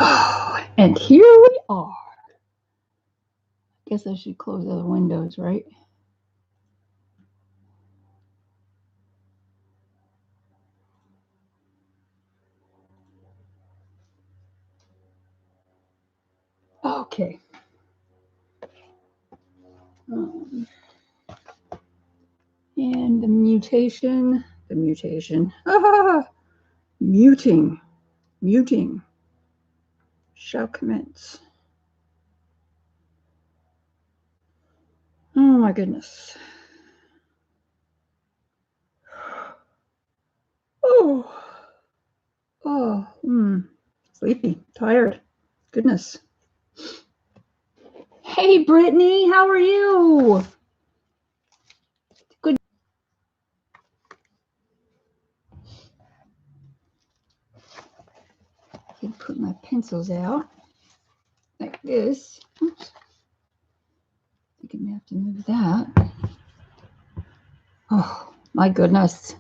Oh, and here we are. Guess I should close other windows, right? Okay. And the mutation, muting shall commence. Oh my goodness. Sleepy, tired. Goodness. Hey, Brittany, how are you? Good. I can put my pencils out like this. Oops. I think I'm gonna have to move that. Oh my goodness.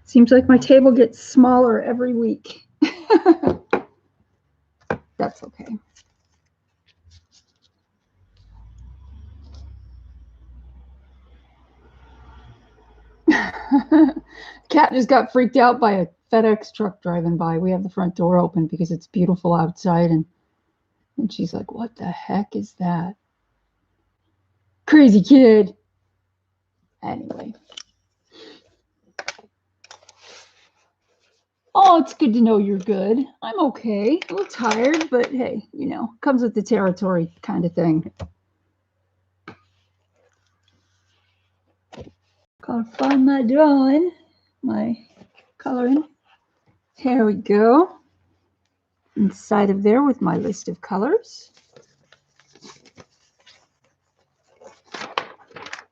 Seems like my table gets smaller every week. That's okay. Cat just got freaked out by a FedEx truck driving by. We have the front door open because it's beautiful outside, and she's like, what the heck is that? Crazy kid. Anyway. Oh, it's good to know you're good. I'm okay. A little tired, but hey, you know, comes with the territory kind of thing. Gotta find my drawing, my coloring. Here we go. Inside of there with my list of colors.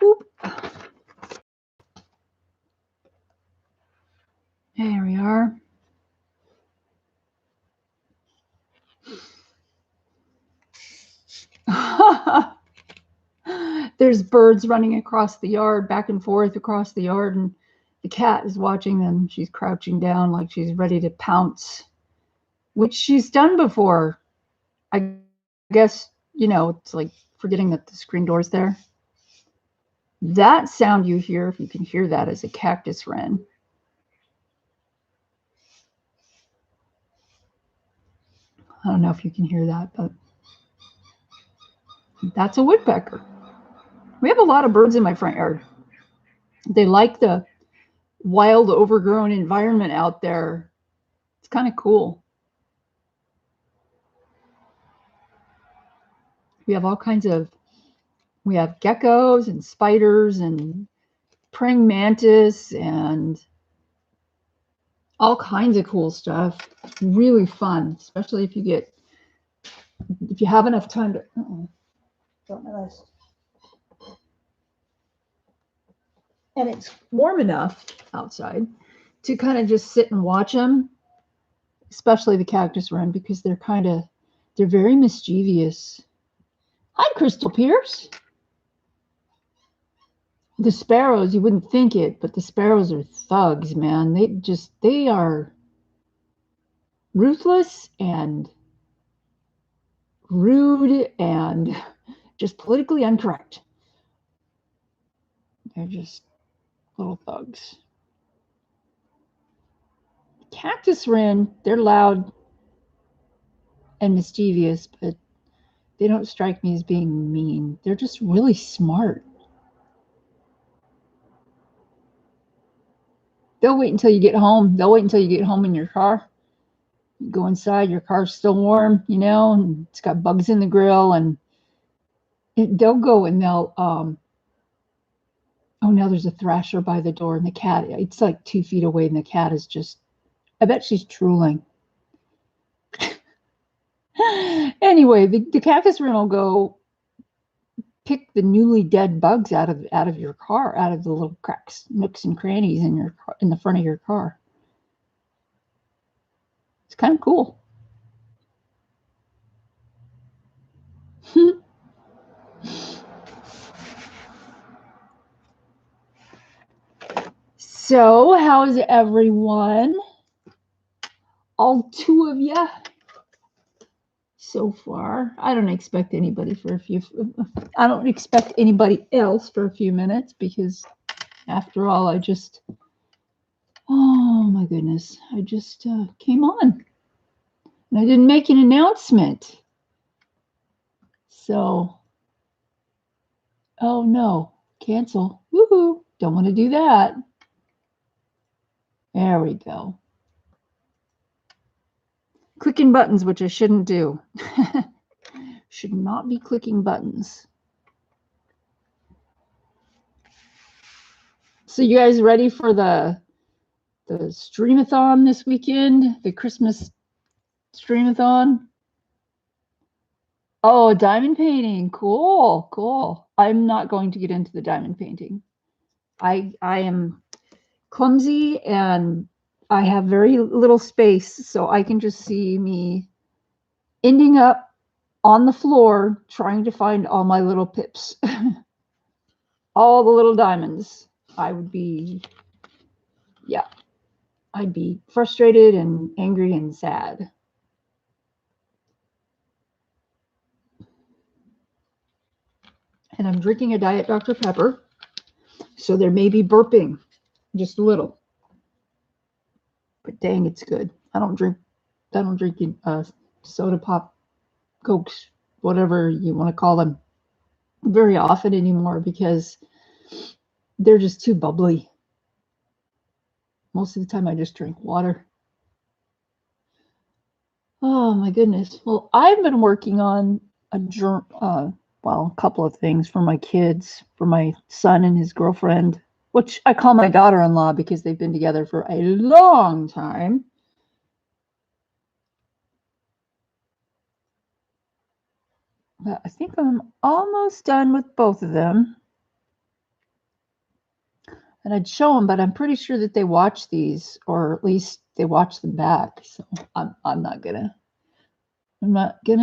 Oop. There we are. There's birds running across the yard, back and forth across the yard, and the cat is watching them. She's crouching down like she's ready to pounce, which she's done before. I guess, you know, it's like forgetting that the screen door's there. That sound you hear, if you can hear that, is a cactus wren. I don't know if you can hear that, but that's a woodpecker. We have a lot of birds in my front yard. They like the wild, overgrown environment out there. It's kind of cool. We have all kinds of, we have geckos and spiders and praying mantis and all kinds of cool stuff. It's really fun, especially if you have enough time to, drop my list. And it's warm enough outside to kind of just sit and watch them, especially the cactus wren, because they're very mischievous. Hi, Crystal Pierce. The sparrows, you wouldn't think it, but the sparrows are thugs, man. They are ruthless and rude and just politically incorrect. They're just little thugs. Cactus wren, they're loud and mischievous, but they don't strike me as being mean. They're just really smart. They'll wait until you get home. They'll wait until you get home in your car. You go inside, your car's still warm, you know, and it's got bugs in the grill, and they'll go and they'll, oh, now there's a thrasher by the door, and the cat, it's like 2 feet away, and the cat is just, I bet she's drooling. Anyway, the cactus wren will go pick the newly dead bugs out of your car, out of the little cracks, nooks and crannies in the front of your car. It's kind of cool. So, how's everyone? All two of you so far. I don't expect anybody else for a few minutes because after all, oh my goodness, I just came on and I didn't make an announcement. So, oh no, cancel. Woohoo, don't want to do that. There we go. Clicking buttons, which I shouldn't do. Should not be clicking buttons. So you guys ready for the streamathon this weekend? The Christmas streamathon? Oh, diamond painting. Cool, cool. I'm not going to get into the diamond painting. I am clumsy and I have very little space, so I can just see me ending up on the floor trying to find all my little pips. All the little diamonds. I'd be frustrated and angry and sad. And I'm drinking a Diet Dr. Pepper, so there may be burping, just a little. But dang, it's good. I don't drink soda pop, Cokes, whatever you want to call them, very often anymore because they're just too bubbly. Most of the time I just drink water. Oh my goodness. Well, I've been working on a couple of things for my kids, for my son and his girlfriend, which I call my daughter-in-law because they've been together for a long time. But I think I'm almost done with both of them. And I'd show them, but I'm pretty sure that they watch these, or at least they watch them back. So I'm not gonna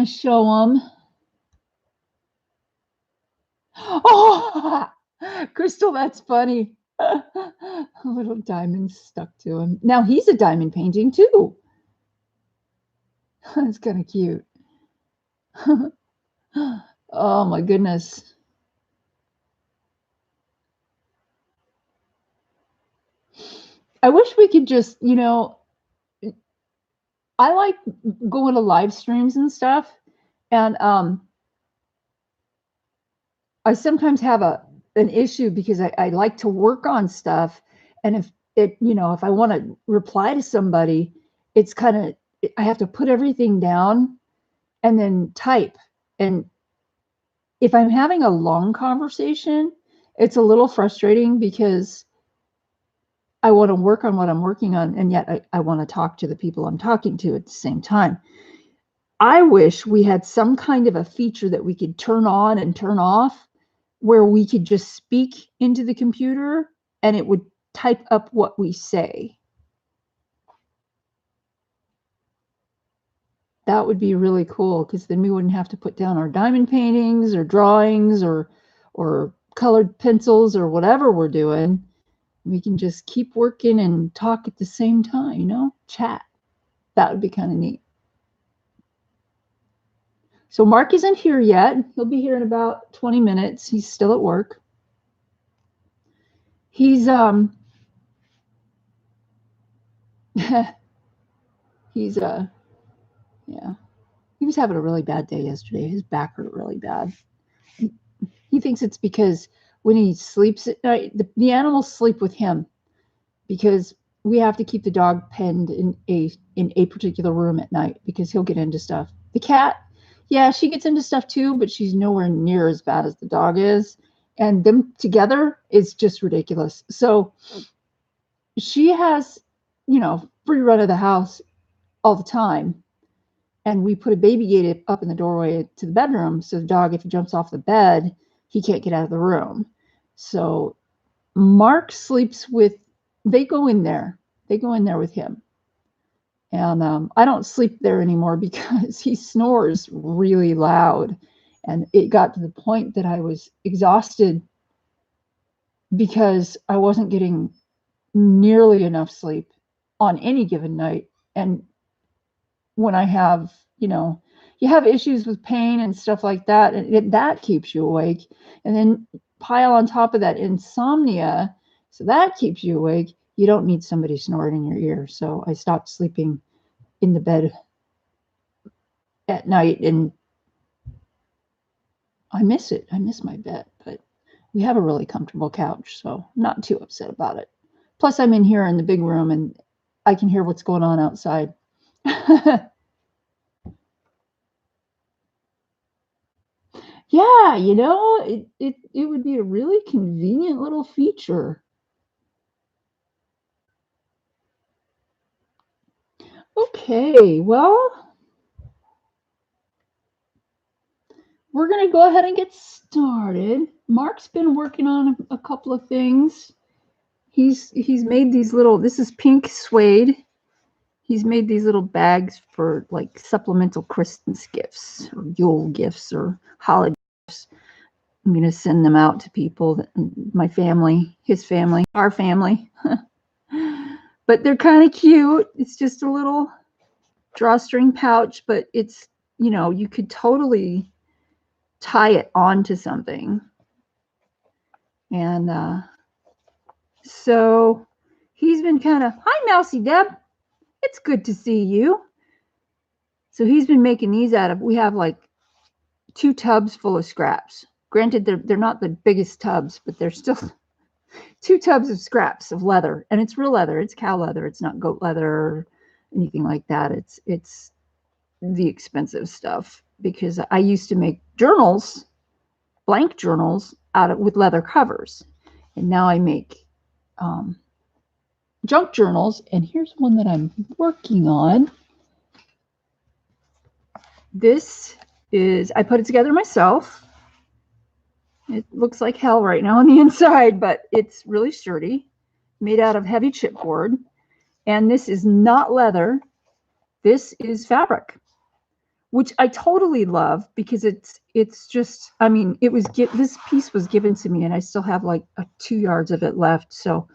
show them. Oh, Crystal, that's funny. A little diamond stuck to him. Now he's a diamond painting too. That's kind of cute. Oh my goodness. I wish we could just, I like going to live streams and stuff, and I sometimes have an issue because I like to work on stuff, and if I want to reply to somebody, it's kind of, I have to put everything down and then type. And if I'm having a long conversation, it's a little frustrating because I want to work on what I'm working on, and yet I want to talk to the people I'm talking to at the same time. I wish we had some kind of a feature that we could turn on and turn off where we could just speak into the computer and it would type up what we say. That would be really cool because then we wouldn't have to put down our diamond paintings or drawings or colored pencils or whatever we're doing. We can just keep working and talk at the same time, chat. That would be kind of neat. So Mark isn't here yet. He'll be here in about 20 minutes. He's still at work. He's he was having a really bad day yesterday. His back hurt really bad. He thinks it's because when he sleeps at night, the animals sleep with him because we have to keep the dog penned in a particular room at night because he'll get into stuff. The cat, yeah, she gets into stuff too, but she's nowhere near as bad as the dog is. And them together is just ridiculous. So she has, free run of the house all the time. And we put a baby gate up in the doorway to the bedroom. So the dog, if he jumps off the bed, he can't get out of the room. So Mark sleeps with, they go in there with him. And I don't sleep there anymore because he snores really loud. And it got to the point that I was exhausted because I wasn't getting nearly enough sleep on any given night. And when I have, you have issues with pain and stuff like that, and that keeps you awake. And then pile on top of that insomnia, so that keeps you awake. You don't need somebody snoring in your ear. So I stopped sleeping in the bed at night, and I miss it. I miss my bed, but we have a really comfortable couch, so I'm not too upset about it. Plus, I'm in here in the big room, and I can hear what's going on outside. Yeah, it would be a really convenient little feature. Okay, well, we're going to go ahead and get started. Mark's been working on a couple of things. He's made these little, this is pink suede. He's made these little bags for like supplemental Christmas gifts or Yule gifts or holiday gifts. I'm going to send them out to people, my family, his family, our family. But they're kind of cute. It's just a little drawstring pouch, but it's, you could totally tie it onto something. And so he's been kind of, hi, Mousy Deb. It's good to see you. So he's been making these out of, we have like 2 tubs full of scraps. Granted, they're not the biggest tubs, but they're still 2 tubs of scraps of leather. And it's real leather. It's cow leather. It's not goat leather or anything like that. It's the expensive stuff, because I used to make journals, blank journals, with leather covers. And now I make junk journals. And here's one that I'm working on. This is, I put it together myself. It looks like hell right now on the inside, but it's really sturdy, made out of heavy chipboard. And this is not leather. This is fabric, which I totally love, because it's just, I mean, this piece was given to me, and I still have like 2 yards of it left. So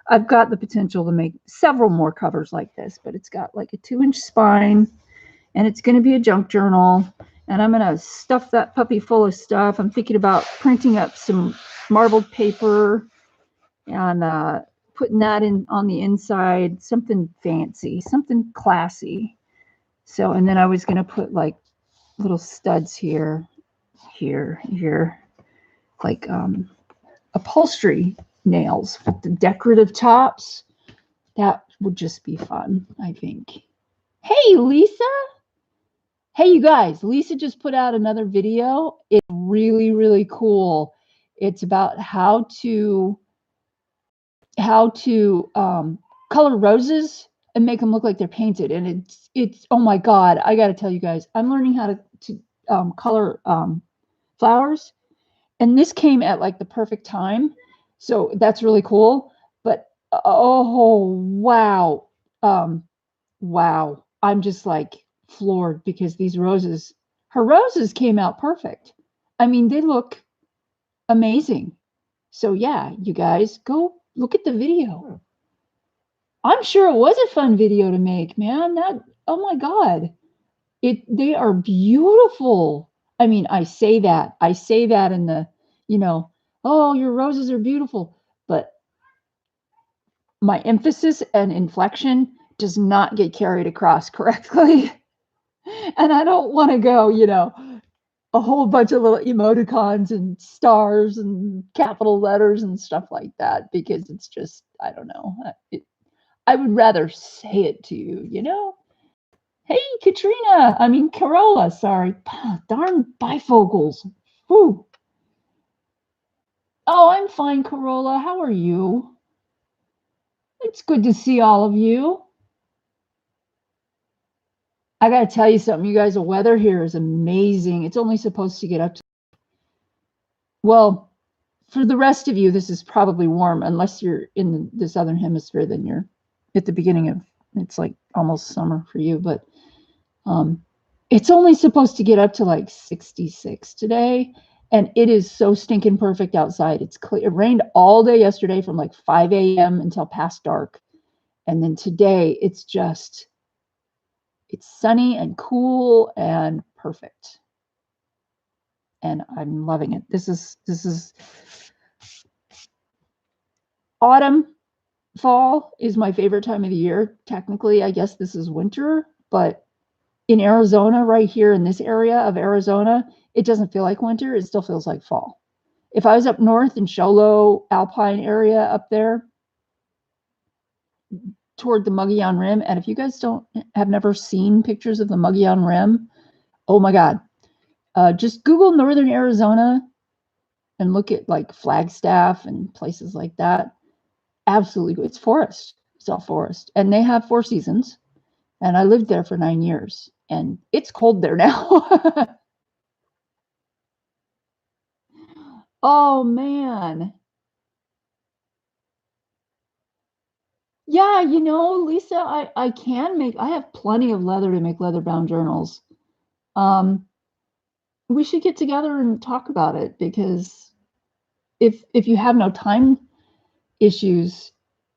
I've got the potential to make several more covers like this, but it's got like a 2-inch spine, and it's going to be a junk journal. And I'm going to stuff that puppy full of stuff. I'm thinking about printing up some marbled paper and putting that in on the inside, something fancy, something classy. So, and then I was going to put like little studs here, like upholstery nails with the decorative tops. That would just be fun, I think. Hey, Lisa. Hey, you guys, Lisa just put out another video. It's really, really cool. It's about how to color roses and make them look like they're painted. And it's oh my God, I got to tell you guys, I'm learning how to color flowers. And this came at like the perfect time. So that's really cool. But oh, wow. Wow. I'm just like floored, because these roses, her roses came out perfect. I mean, they look amazing. So yeah, you guys go look at the video. I'm sure it was a fun video to make, man. Oh my God. They are beautiful. I mean, I say that in the, oh, your roses are beautiful, but my emphasis and inflection does not get carried across correctly. And I don't want to go, a whole bunch of little emoticons and stars and capital letters and stuff like that, because it's just, I don't know. I would rather say it to you, Hey, Carola, sorry. Darn bifocals. Whew. Oh, I'm fine, Carola. How are you? It's good to see all of you. I got to tell you something, you guys, the weather here is amazing. It's only supposed to get up to, well, for the rest of you, this is probably warm, unless you're in the southern hemisphere, then you're at the beginning of, it's like almost summer for you, but it's only supposed to get up to like 66 today, and it is so stinking perfect outside. It's clear. It rained all day yesterday from like 5 a.m. until past dark, and then today it's sunny and cool and perfect, and I'm loving it. This is autumn. Fall is my favorite time of the year. Technically, I guess this is winter, but in Arizona, right here in this area of Arizona, it doesn't feel like winter. It still feels like fall. If I was up north in Show Low, Alpine area up there toward the Mogollon Rim, and if you guys have never seen pictures of the Mogollon Rim, oh my God, just Google Northern Arizona and look at like Flagstaff and places like that. Absolutely, it's forest. It's all forest, and they have 4 seasons. And I lived there for 9 years, and it's cold there now. Oh man. Yeah, Lisa, I have plenty of leather to make leather bound journals. We should get together and talk about it, because if you have no time issues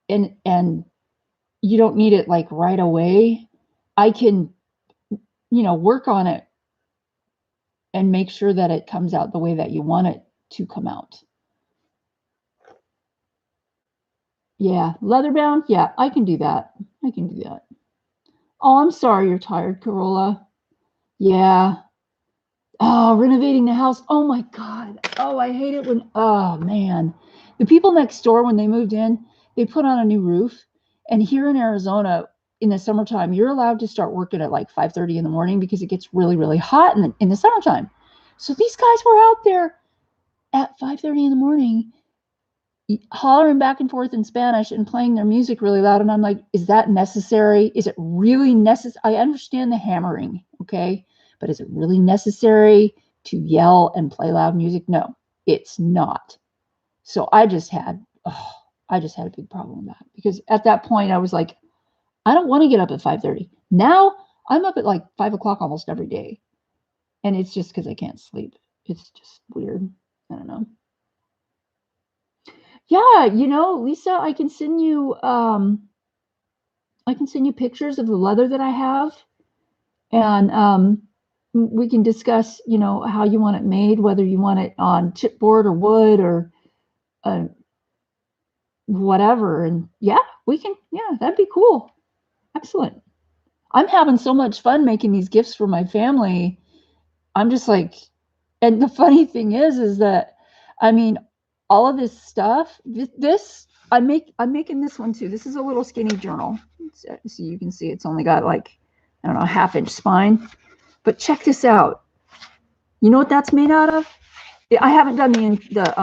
and you don't need it like right away, I can, work on it and make sure that it comes out the way that you want it to come out. Yeah, leather bound. Yeah, I can do that. Oh, I'm sorry you're tired, Corolla. Yeah. Oh, renovating the house. Oh my God. Oh, I hate it oh man. The people next door, when they moved in, they put on a new roof. And here in Arizona, in the summertime, you're allowed to start working at like 5:30 in the morning because it gets really, really hot in the summertime. So these guys were out there at 5:30 in the morning hollering back and forth in Spanish and playing their music really loud. And I'm like, is that necessary? Is it really necessary? I understand the hammering, okay? But is it really necessary to yell and play loud music? No, it's not. So I just had a big problem with that, because at that point I was like, I don't want to get up at 5:30. Now I'm up at like 5 o'clock almost every day. And it's just because I can't sleep. It's just weird. I don't know. Yeah, Lisa, I can send you pictures of the leather that I have, and we can discuss, how you want it made, whether you want it on chipboard or wood or whatever. And yeah, that'd be cool. Excellent. I'm having so much fun making these gifts for my family. I'm just like, and the funny thing is that, I mean, all of this stuff, I'm making this one too. This is a little skinny journal. So you can see it's only got like, I don't know, a 1/2-inch spine. But check this out. You know what that's made out of? I haven't done the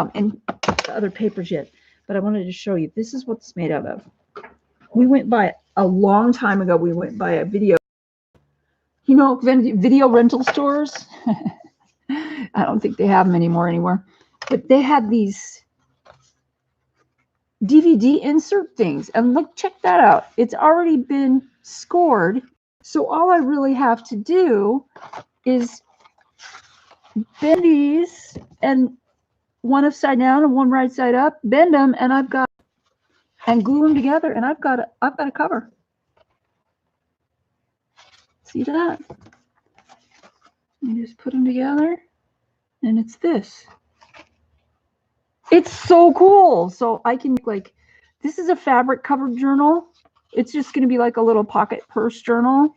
other papers yet, but I wanted to show you. This is what it's made out of. We went by a long time ago. We went by a video rental stores. I don't think they have them anymore. But they had these DVD insert things. And look, check that out. It's already been scored. So all I really have to do is bend these, and one upside down and one right side up, bend them, and glue them together, and I've got a cover. See that? You just put them together, and it's this. It's so cool. So I can this is a fabric covered journal. It's just going to be like a little pocket purse journal.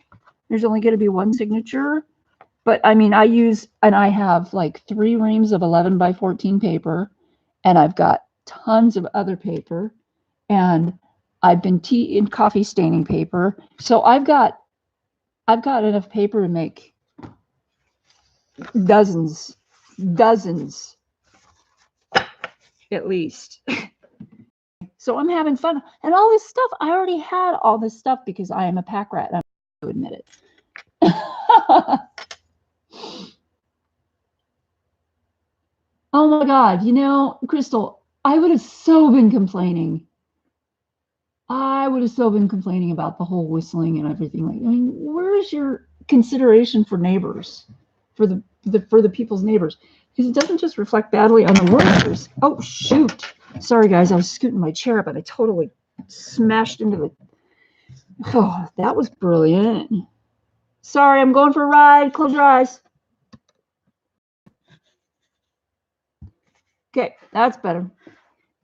There's only going to be one signature. But I mean, I have like 3 reams of 11 by 14 paper, and I've got tons of other paper, and I've been tea and coffee staining paper. So I've got enough paper to make dozens at least. So I'm having fun. And all this stuff, I already had all this stuff because I am a pack rat. I'm going to admit it. Oh my God, Crystal, I would have so been complaining. I would have still been complaining about the whole whistling and everything. Like, I mean, where is your consideration for neighbors, for the people's neighbors? Because it doesn't just reflect badly on the workers. Oh shoot! Sorry guys, I was scooting my chair up and I totally smashed into the. Oh, that was brilliant. Sorry, I'm going for a ride. Close your eyes. Okay, that's better.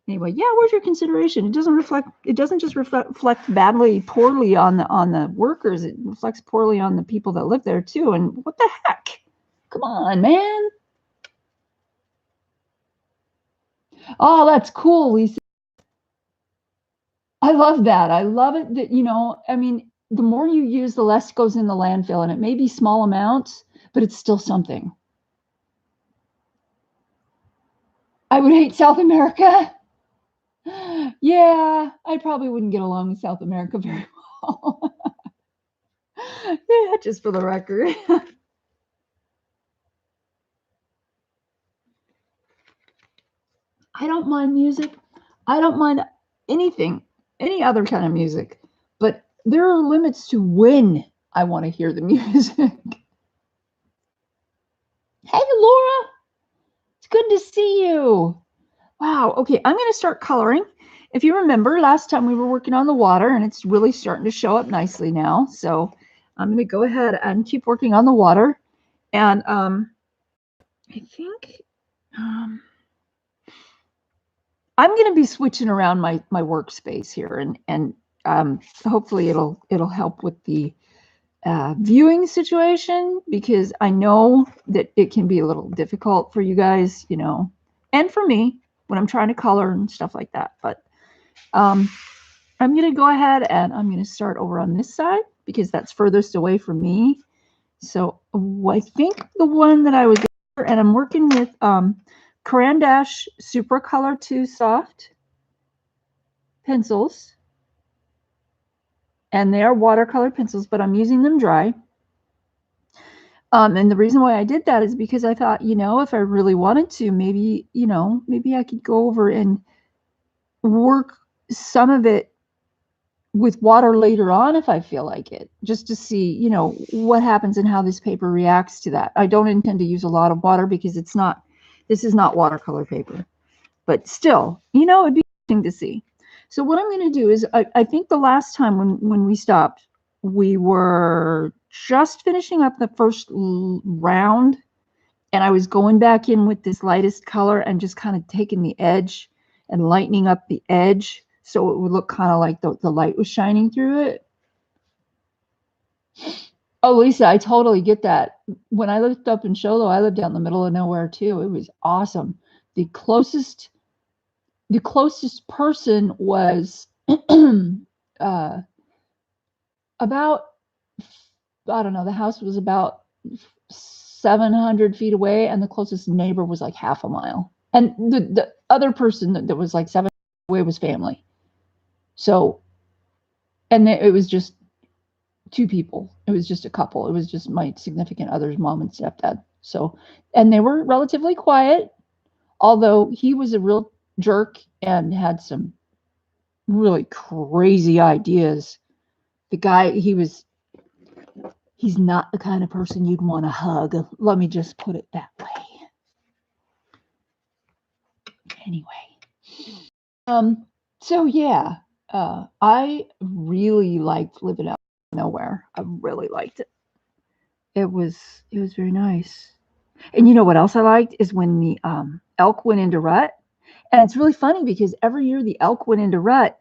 Anyway, yeah, where's your consideration? It doesn't just reflect badly, poorly on the workers. It reflects poorly on the people that live there too. And what the heck? Come on, man. Oh, that's cool, Lisa. I love that. I love it that, I mean, the more you use, the less goes in the landfill. And it may be small amounts, but it's still something. I would hate South America. Yeah, I probably wouldn't get along with South America very well. Yeah, just for the record. I don't mind music. I don't mind anything, any other kind of music. But there are limits to when I want to hear the music. Hey, Laura. It's good to see you. Wow. Okay, I'm going to start coloring. If you remember, last time we were working on the water, and it's really starting to show up nicely now. So I'm going to go ahead and keep working on the water. And I think I'm going to be switching around my workspace here, and hopefully it'll help with the viewing situation, because I know that it can be a little difficult for you guys, and for me when I'm trying to color and stuff like that. But I'm going to go ahead and I'm going to start over on this side because that's furthest away from me. So I think the one that I was there, and I'm working with Caran d'Ache Supra Color 2 Soft pencils. And they are watercolor pencils, but I'm using them dry. And the reason why I did that is because I thought, if I really wanted to, maybe I could go over and work some of it with water later on if I feel like it, just to see, what happens and how this paper reacts to that. I don't intend to use a lot of water because this is not watercolor paper, but still, it'd be interesting to see. So what I'm going to do is, I think the last time when we stopped, we were just finishing up the first round, and I was going back in with this lightest color and just kind of taking the edge and lightening up the edge so it would look kind of like the light was shining through it. Oh, Lisa, I totally get that. When I lived up in Sholo, I lived out in the middle of nowhere too. It was awesome. The closest person was about, I don't know, the house was about 700 feet away, and the closest neighbor was like half a mile. And the other person that was like 7 away was family. So, and it was just 2 people. It was just a couple. It was just my significant other's mom and stepdad. So, and they were relatively quiet, although he was a real jerk and had some really crazy ideas. The guy, he's not the kind of person you'd want to hug. Let me just put it that way. Anyway, so yeah, I really liked living out nowhere. I really liked it. It was very nice. And you know what else I liked is when the elk went into rut. And it's really funny because every year the elk went into rut,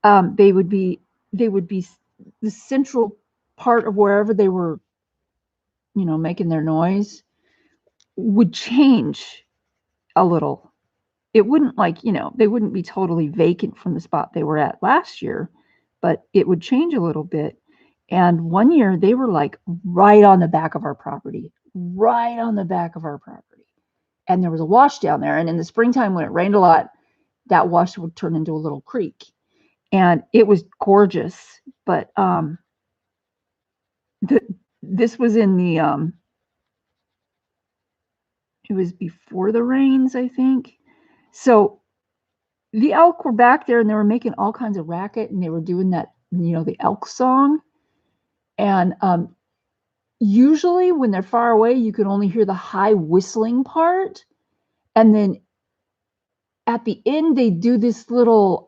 they would be the central part of wherever they were, making their noise would change a little. It wouldn't they wouldn't be totally vacant from the spot they were at last year, but it would change a little bit. And one year they were like right on the back of our property, And there was a wash down there. And in the springtime when it rained a lot, that wash would turn into a little creek. And it was gorgeous. But this was in the it was before the rains, I think. So the elk were back there and they were making all kinds of racket and they were doing that, the elk song. And usually when they're far away, you can only hear the high whistling part. And then at the end, they do this little,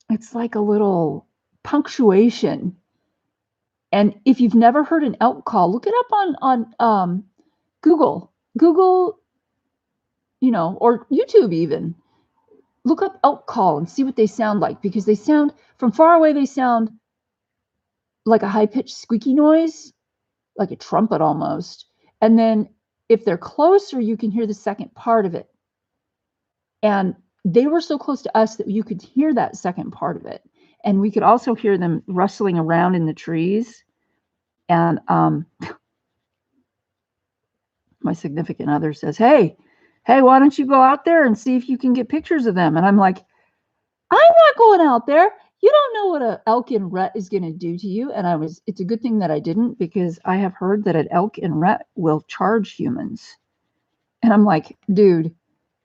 it's like a little punctuation. And if you've never heard an elk call, look it up on Google, or YouTube even. Look up elk call and see what they sound like, because they sound, from far away, they sound like a high-pitched squeaky noise, like a trumpet almost. And then if they're closer, you can hear the second part of it. And they were so close to us that you could hear that second part of it. And we could also hear them rustling around in the trees. And my significant other says, hey, why don't you go out there and see if you can get pictures of them? And I'm like, I'm not going out there. You don't know what an elk in rut is going to do to you. And it's a good thing that I didn't, because I have heard that an elk in rut will charge humans. And I'm like, dude,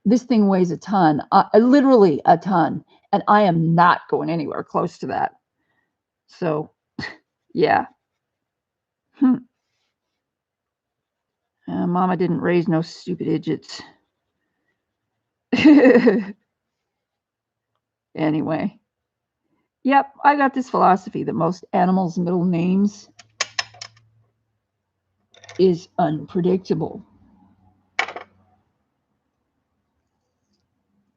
this thing weighs a ton, literally a ton. And I am not going anywhere close to that. So, yeah. Mama didn't raise no stupid idiots. Anyway. Yep, I got this philosophy that most animals' middle names is unpredictable.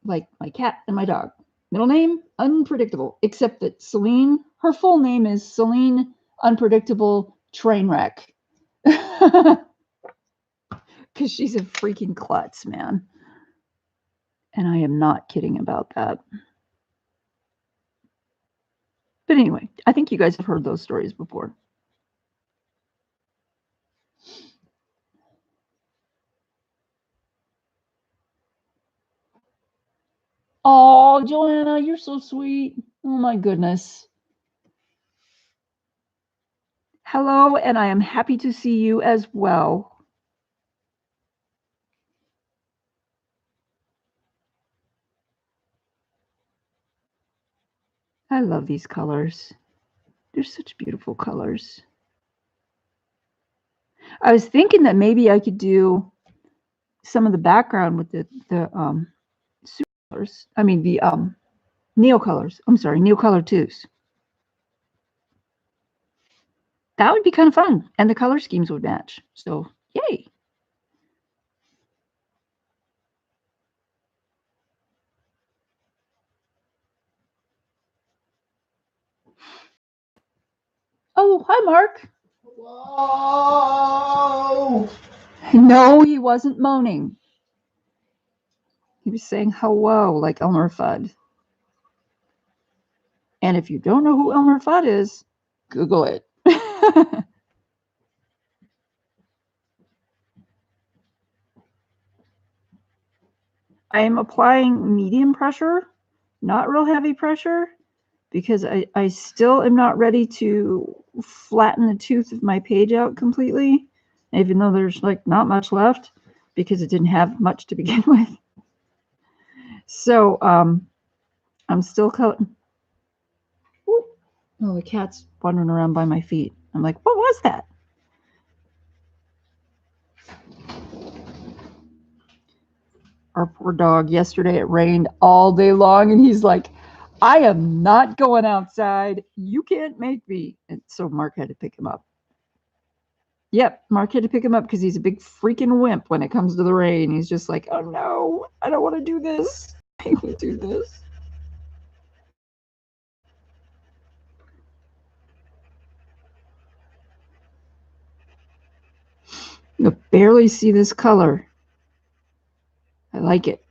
Like my cat and my dog. Middle name, unpredictable. Except that Serene, her full name is Serene Unpredictable Trainwreck. Because she's a freaking klutz, man. And I am not kidding about that. But anyway, I think you guys have heard those stories before. Oh, Joanna, you're so sweet. Oh my goodness. Hello, and I am happy to see you as well. I love these colors. They're such beautiful colors. I was thinking that maybe I could do some of the background with the super colors. I mean the Neo colors. I'm sorry, Neo color 2s. That would be kind of fun, and the color schemes would match. So, yay. Oh, hi, Mark. Hello. No, he wasn't moaning. He was saying hello, like Elmer Fudd. And if you don't know who Elmer Fudd is, Google it. I am applying medium pressure, not real heavy pressure, because I still am not ready to flatten the tooth of my page out completely, even though there's like not much left, because it didn't have much to begin with. So I'm still cutting. Oh, the cat's wandering around by my feet. I'm like, what was that? Our poor dog, yesterday it rained all day long, and he's like, I am not going outside. You can't make me. And so Mark had to pick him up. Yep, Mark had to pick him up because he's a big freaking wimp when it comes to the rain. He's just like, oh no, I don't want to do this. I want to do this. You can barely see this color. I like it.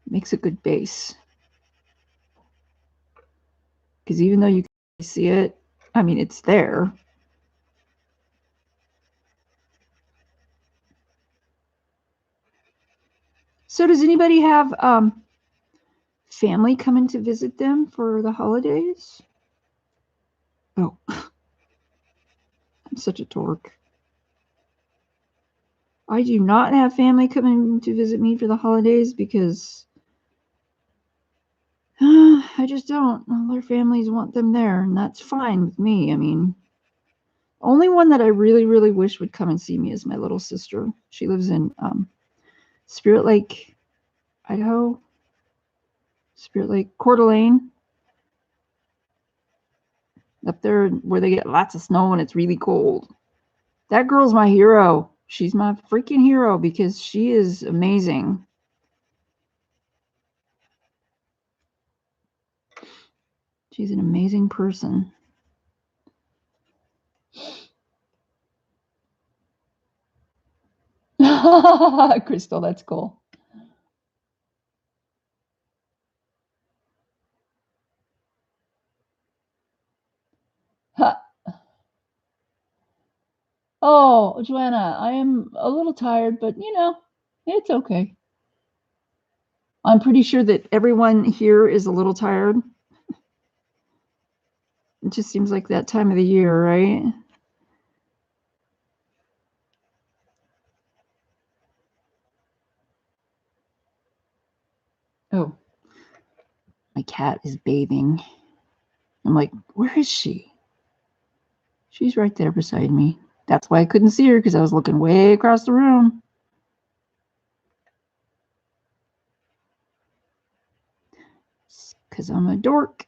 Makes a good base. Because even though you can see it, I mean, it's there. So does anybody have family coming to visit them for the holidays? Oh, I'm such a dork. I do not have family coming to visit me for the holidays because I just don't. All their families want them there, and that's fine with me. I mean, only one that I really, really wish would come and see me is my little sister. She lives in Spirit Lake, Idaho. Spirit Lake, Coeur d'Alene. Up there where they get lots of snow and it's really cold. That girl's my hero. She's my freaking hero because she is amazing. She's an amazing person. Crystal, that's cool. Oh, Joanna, I am a little tired, but you know, it's okay. I'm pretty sure that everyone here is a little tired. It just seems like that time of the year, right? Oh, my cat is bathing. I'm like, where is she? She's right there beside me. That's why I couldn't see her, because I was looking way across the room. Because I'm a dork.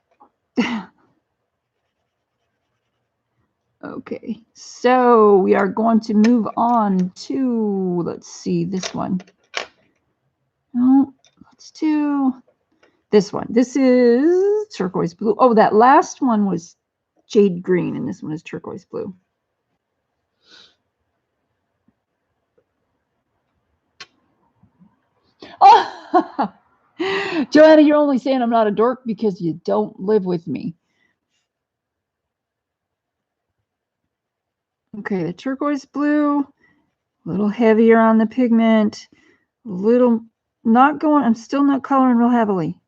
Okay, so we are going to move on to, let's see, this one. No, let's do this one. This is turquoise blue. Oh, that last one was jade green, and this one is turquoise blue. Oh, Joanna, you're only saying I'm not a dork because you don't live with me. Okay, the turquoise blue, a little heavier on the pigment, a little not going, I'm still not coloring real heavily.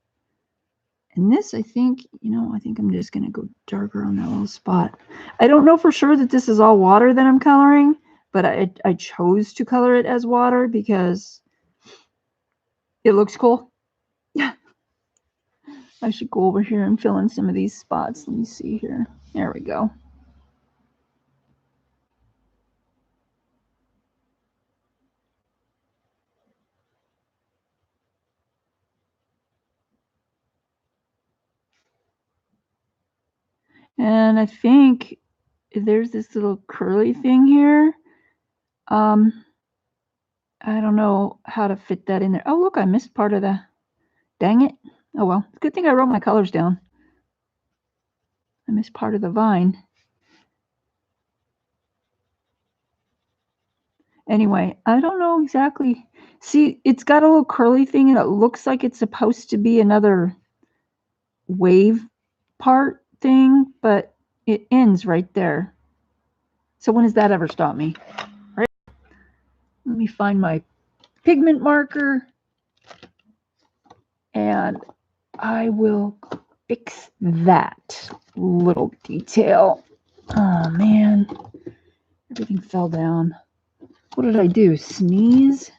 And this, I think, you know, I think I'm just going to go darker on that little spot. I don't know for sure that this is all water that I'm coloring, but I chose to color it as water because it looks cool. Yeah. I should go over here and fill in some of these spots. Let me see here. There we go. And I think there's this little curly thing here. I don't know how to fit that in there. Oh, look, I missed part of the, dang it. Oh, well, good thing I wrote my colors down. I missed part of the vine. Anyway, I don't know exactly. See, it's got a little curly thing and it looks like it's supposed to be another wave part thing, but it ends right there. So when does that ever stop me? Right? Let me find my pigment marker and I will fix that little detail. Oh man, everything fell down. What did I do? Sneeze?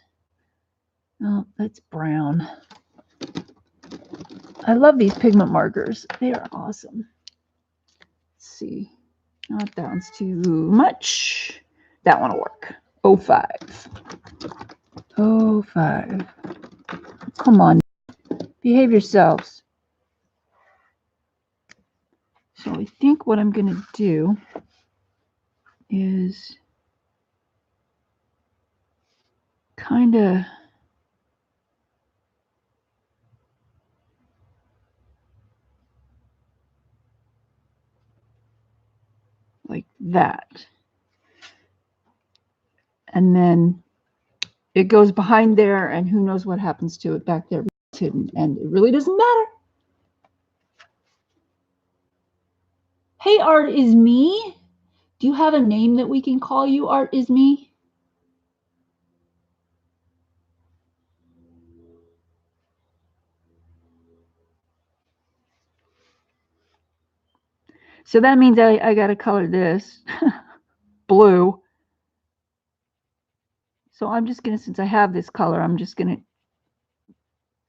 Oh, that's brown. I love these pigment markers. They are awesome. Let's see. Not that one's too much. That one will work. 05. 05. Come on. Behave yourselves. So I think what I'm going to do is kind of like that. And then it goes behind there, and who knows what happens to it back there. It's hidden, and it really doesn't matter. Hey, Art is me. Do you have a name that we can call you, Art is me? So that means I got to color this blue. So I'm just going to, since I have this color, I'm just going to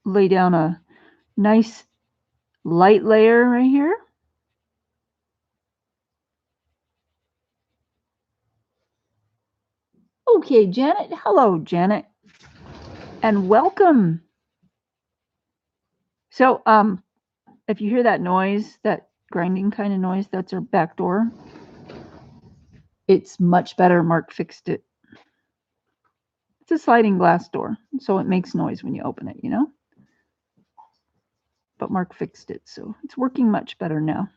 lay down a nice light layer right here. Okay, Janet. Hello, Janet. And welcome. So, if you hear that noise, that grinding kind of noise, that's our back door. It's much better. Mark fixed it. It's a sliding glass door, so it makes noise when you open it, you know? But Mark fixed it, so it's working much better now.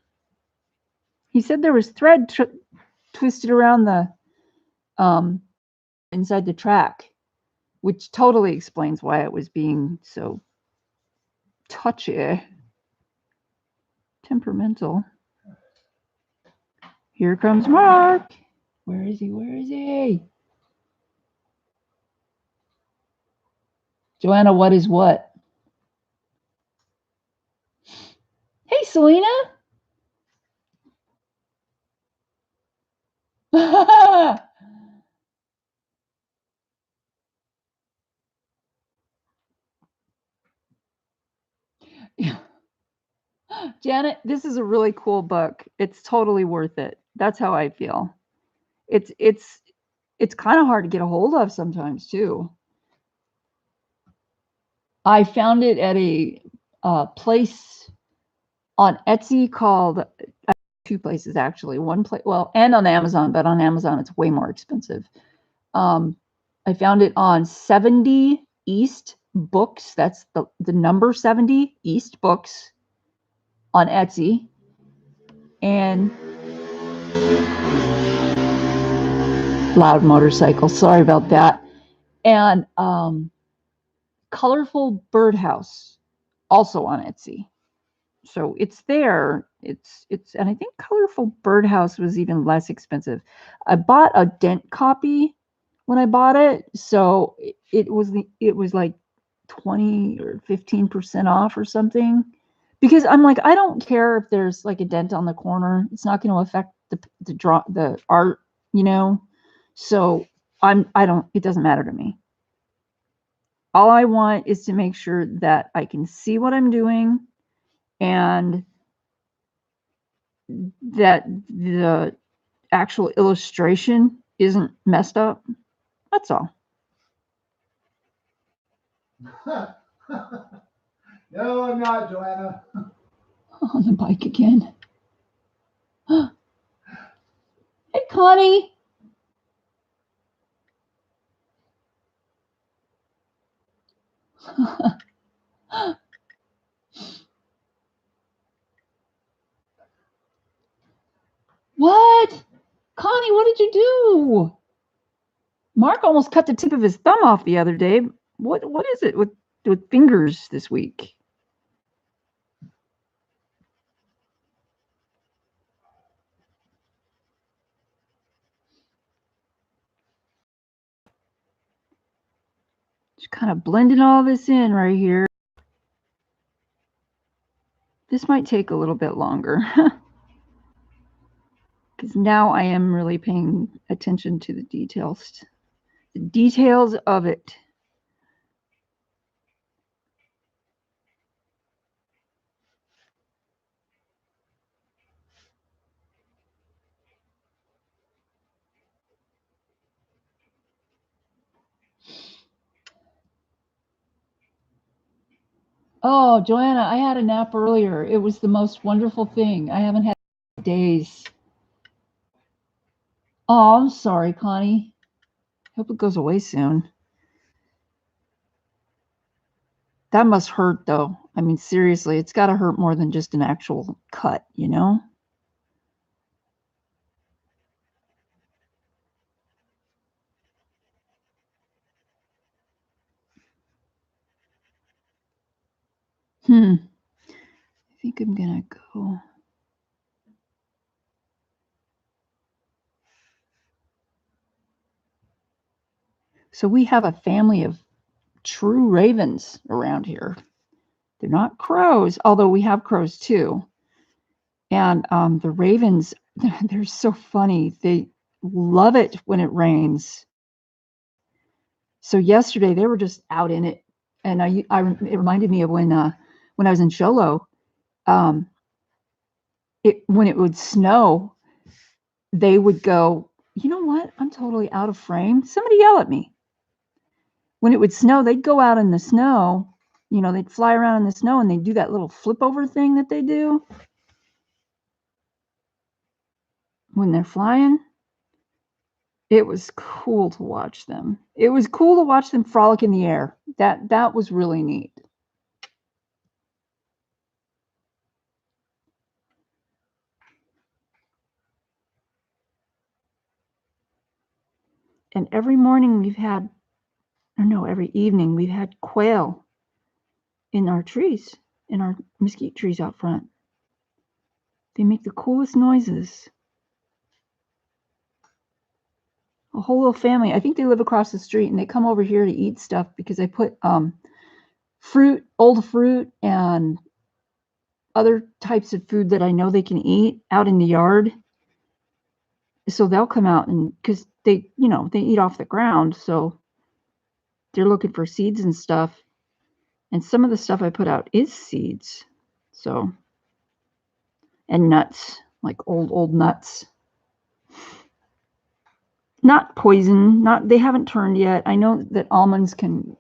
He said there was thread twisted around the inside the track, which totally explains why it was being so touchy, temperamental. Here comes Mark. Where is he? Where is he? Joanna, what is what? Hey, Selena. Janet, this is a really cool book. It's totally worth it. That's how I feel. It's kind of hard to get a hold of sometimes too. I found it at a place on Etsy called, two places actually. One place, well, and on Amazon, but on Amazon it's way more expensive. I found it on 70 East Books. That's the number 70 East Books on Etsy. And loud motorcycle. Sorry about that. And Colorful Birdhouse, also on Etsy. So it's there. It's and I think Colorful Birdhouse was even less expensive. I bought a dent copy when I bought it, so it was like 20 or 15% off or something. Because I'm like, I don't care if there's like a dent on the corner. It's not going to affect the art, you know. So it doesn't matter to me. All I want is to make sure that I can see what I'm doing and that the actual illustration isn't messed up. That's all. No, I'm not, Joanna. On the bike again. Hey, Connie. What? Connie, what did you do? Mark almost cut the tip of his thumb off the other day. What is it with fingers this week? Just kind of blending all this in right here. This might take a little bit longer because now I am really paying attention to the details of it. Oh, Joanna, I had a nap earlier. It was the most wonderful thing. I haven't had days. Oh, I'm sorry, Connie. Hope it goes away soon. That must hurt, though. I mean, seriously, it's got to hurt more than just an actual cut, you know? I think I'm going to go. So we have a family of true ravens around here. They're not crows, although we have crows too. And the ravens, they're so funny. They love it when it rains. So yesterday they were just out in it, and it reminded me of when I was in Sholo, when it would snow, they would go, you know what? I'm totally out of frame. Somebody yell at me. When it would snow, they'd go out in the snow. You know, they'd fly around in the snow and they'd do that little flip over thing that they do when they're flying. It was cool to watch them. It was cool to watch them frolic in the air. That was really neat. And every morning we've had, or no, every evening we've had quail in our trees, in our mesquite trees out front. They make the coolest noises. A whole little family. I think they live across the street and they come over here to eat stuff because I put fruit, old fruit, and other types of food that I know they can eat out in the yard. So they'll come out and because they, you know, they eat off the ground. So they're looking for seeds and stuff. And some of the stuff I put out is seeds. So, and nuts, like old nuts. Not poison, not, they haven't turned yet. I know that almonds can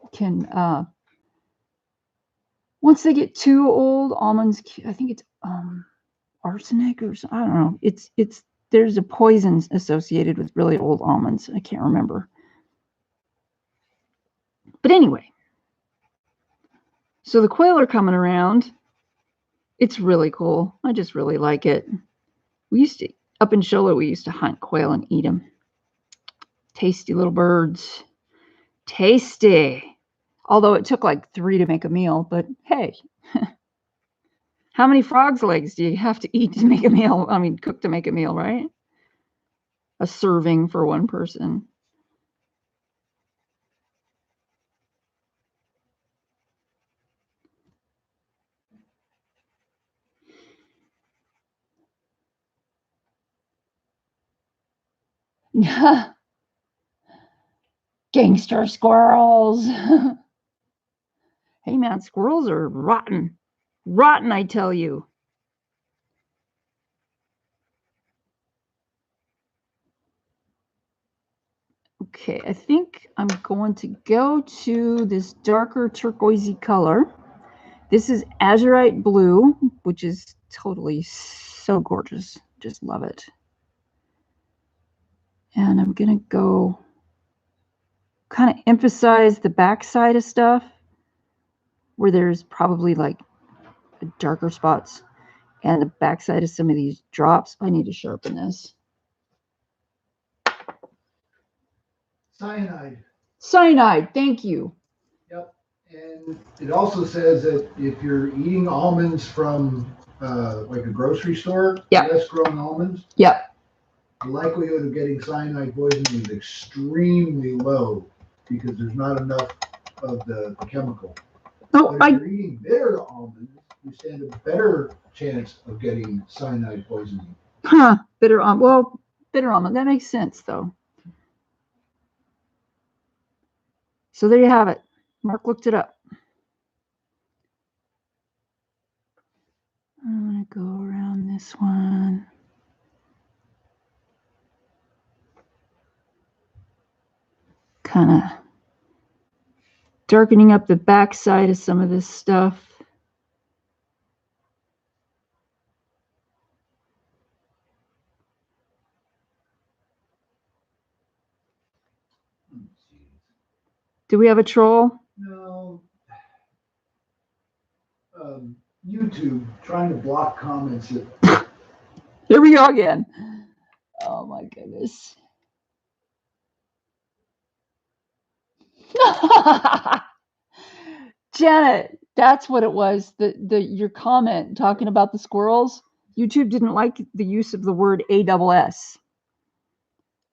once they get too old, almonds, I think it's arsenic or something. I don't know. It's there's a poison associated with really old almonds. I can't remember. But anyway, so the quail are coming around. It's really cool. I just really like it. We used to, up in Shola, we used to hunt quail and eat them. Tasty little birds. Tasty. Although it took like 3 to make a meal, but hey. How many frog's legs do you have to eat to make a meal? I mean, cook to make a meal, right? A serving for one person. Gangster squirrels. Hey man, squirrels are rotten. Rotten, I tell you. Okay, I think I'm going to go to this darker turquoisey color. This is azurite blue, which is totally so gorgeous. Just love it. And I'm going to go kind of emphasize the back side of stuff where there's probably like darker spots, and the back side of some of these drops. I need to sharpen this. Cyanide. Cyanide, thank you. Yep. And it also says that if you're eating almonds from like a grocery store, Yep. less grown almonds, Yep. the likelihood of getting cyanide poisoning is extremely low because there's not enough of the chemical. Oh, But if you're eating bitter almonds, you stand a better chance of getting cyanide poisoning. Bitter almond. Well, bitter almond. That makes sense, though. So there you have it. Mark looked it up. I'm going to go around this one. Kind of darkening up the back side of some of this stuff. Do we have a troll? No. YouTube trying to block comments. Here we go again. Oh my goodness. Janet, that's what it was. Your comment talking about the squirrels. YouTube didn't like the use of the word ASS.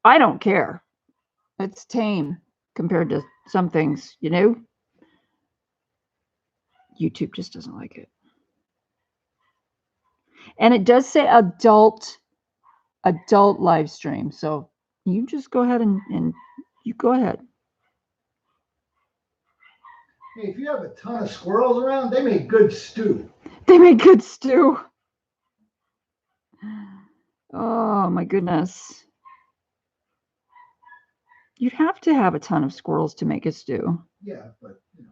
I don't care. It's tame compared to some things, you know? YouTube just doesn't like it. And it does say adult live stream. So you just go ahead and you go ahead. Hey, if you have a ton of squirrels around, they make good stew. They make good stew. Oh my goodness. You'd have to have a ton of squirrels to make a stew. Yeah, but you know.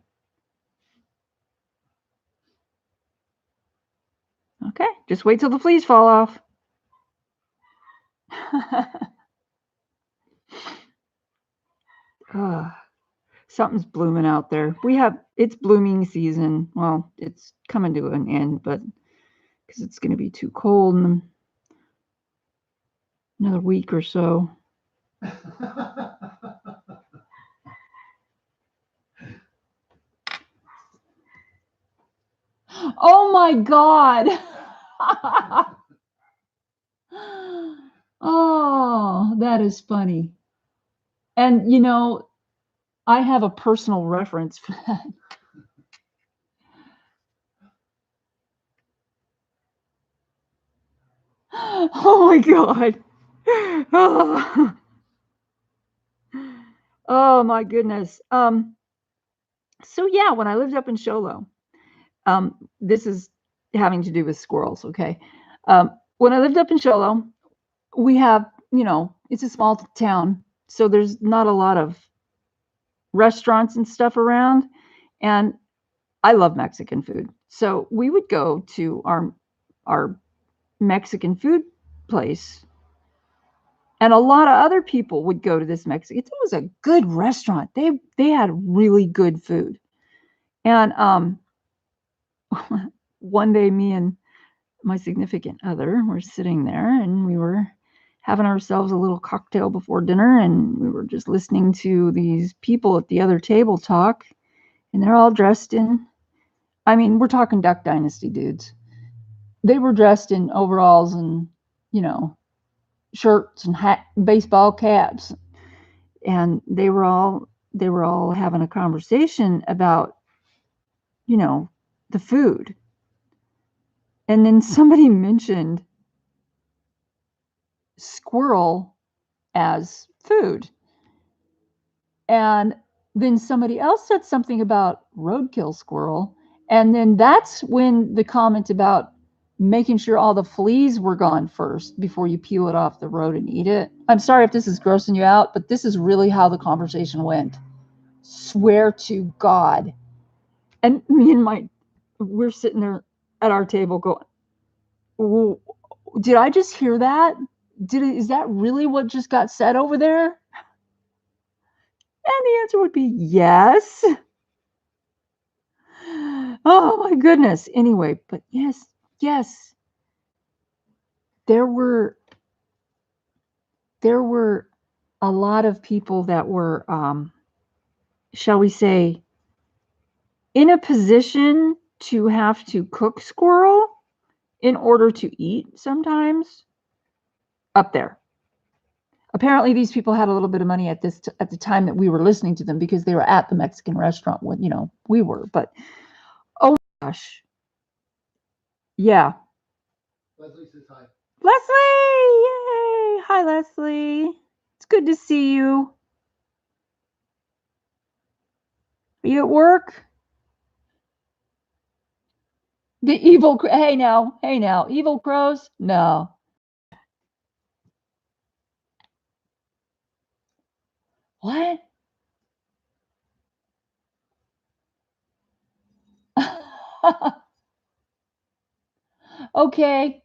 Okay, just wait till the fleas fall off. Something's blooming out there. It's blooming season. Well, it's coming to an end, but because it's going to be too cold in another week or so. Oh my God. Oh, that is funny. And you know, I have a personal reference for that. Oh my God. Oh, oh my goodness. So yeah, when I lived up in Show Low, this is having to do with squirrels, okay? When I lived up in Show Low, we have, you know, it's a small town, so there's not a lot of restaurants and stuff around. And I love Mexican food. So we would go to our Mexican food place. And a lot of other people would go to this Mexican. It was a good restaurant. They had really good food. And one day me and my significant other were sitting there and we were having ourselves a little cocktail before dinner and we were just listening to these people at the other table talk, and they're all dressed in, I mean, we're talking Duck Dynasty dudes. They were dressed in overalls and, you know, shirts and baseball caps, and they were all having a conversation about, you know, the food. And then somebody mentioned squirrel as food. And then somebody else said something about roadkill squirrel. And then that's when the comment about making sure all the fleas were gone first before you peel it off the road and eat it. I'm sorry if this is grossing you out, but this is really how the conversation went. Swear to God. And me and we're sitting there at our table going, did I just hear that? Is that really what just got said over there? And the answer would be yes. Oh my goodness. Anyway, but yes. There were a lot of people that were, shall we say, in a position to have to cook squirrel in order to eat sometimes up there. Apparently these people had a little bit of money at the time that we were listening to them because they were at the Mexican restaurant when, you know, we were. But oh my gosh. Yeah. Leslie says hi. Leslie! Yay! Hi, Leslie. It's good to see you. Are you at work? The evil, hey now, evil crows? No. What? Okay.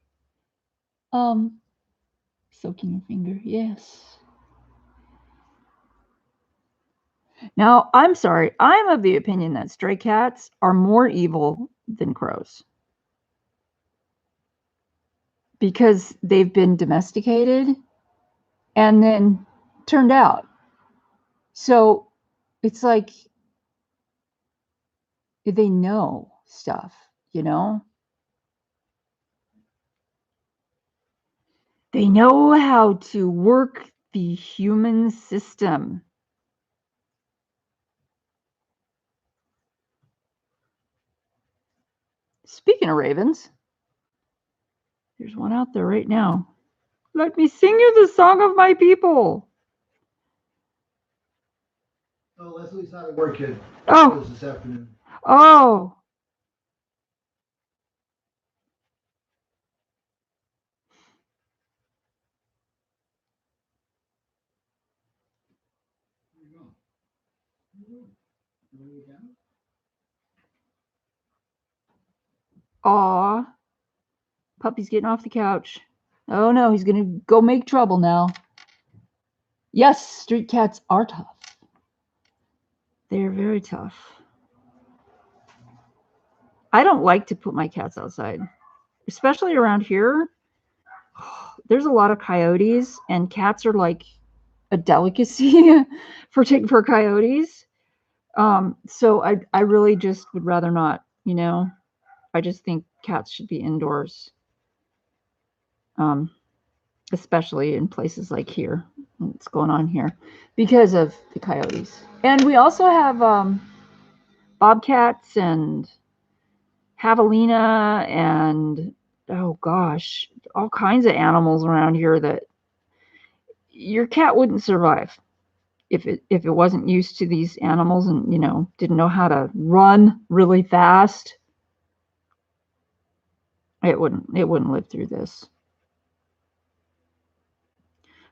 Soaking your finger, yes. Now, I'm sorry, I'm of the opinion that stray cats are more evil than crows because they've been domesticated and then turned out. So it's like they know stuff, you know? They know how to work the human system. Speaking of ravens, there's one out there right now. Let me sing you the song of my people. Oh, Leslie's not at work yet. Oh. This afternoon. Oh. you going? You want to get down? Aw. Puppy's getting off the couch. Oh no, he's gonna go make trouble now. Yes, street cats are tough. They're very tough. I don't like to put my cats outside, especially around here. There's a lot of coyotes, and cats are like a delicacy for coyotes. So I really just would rather not, you know. I just think cats should be indoors, especially in places like here. What's going on here because of the coyotes. And we also have bobcats and javelina and, oh gosh, all kinds of animals around here that your cat wouldn't survive if it wasn't used to these animals and, you know, didn't know how to run really fast. It wouldn't live through this.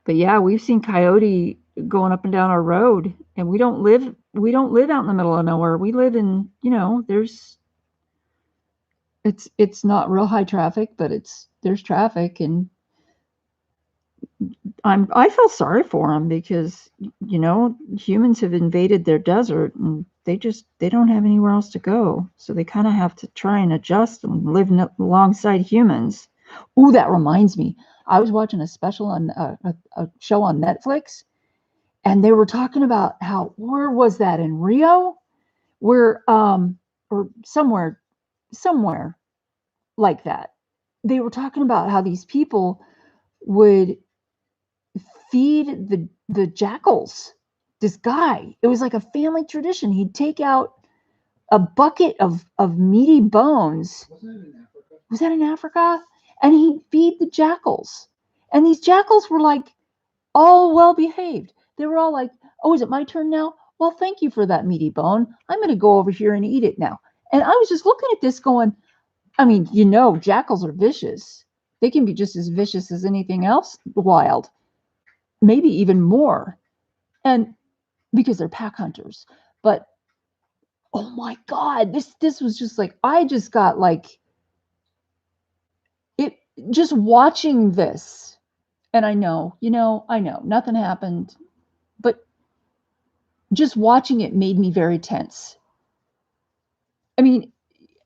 But yeah, we've seen coyote going up and down our road, and we don't live out in the middle of nowhere. We live in, you know, it's not real high traffic, but there's traffic, and I feel sorry for them because, you know, humans have invaded their desert and they don't have anywhere else to go. So they kind of have to try and adjust and live alongside humans. Ooh, that reminds me. I was watching a special on a show on Netflix, and they were talking about where was that, in Rio? Where or somewhere like that. They were talking about how these people would feed the jackals. This guy, it was like a family tradition. He'd take out a bucket of meaty bones. Wasn't that in Africa? Was that in Africa? And he'd feed the jackals. And these jackals were like all well behaved. They were all like, "Oh, is it my turn now? Well, thank you for that meaty bone. I'm going to go over here and eat it now." And I was just looking at this going, I mean, you know, jackals are vicious. They can be just as vicious as anything else wild, maybe even more. And because they're pack hunters. But oh my God, this was just like, I just got like it just watching this. And I know, nothing happened, but just watching it made me very tense. I mean,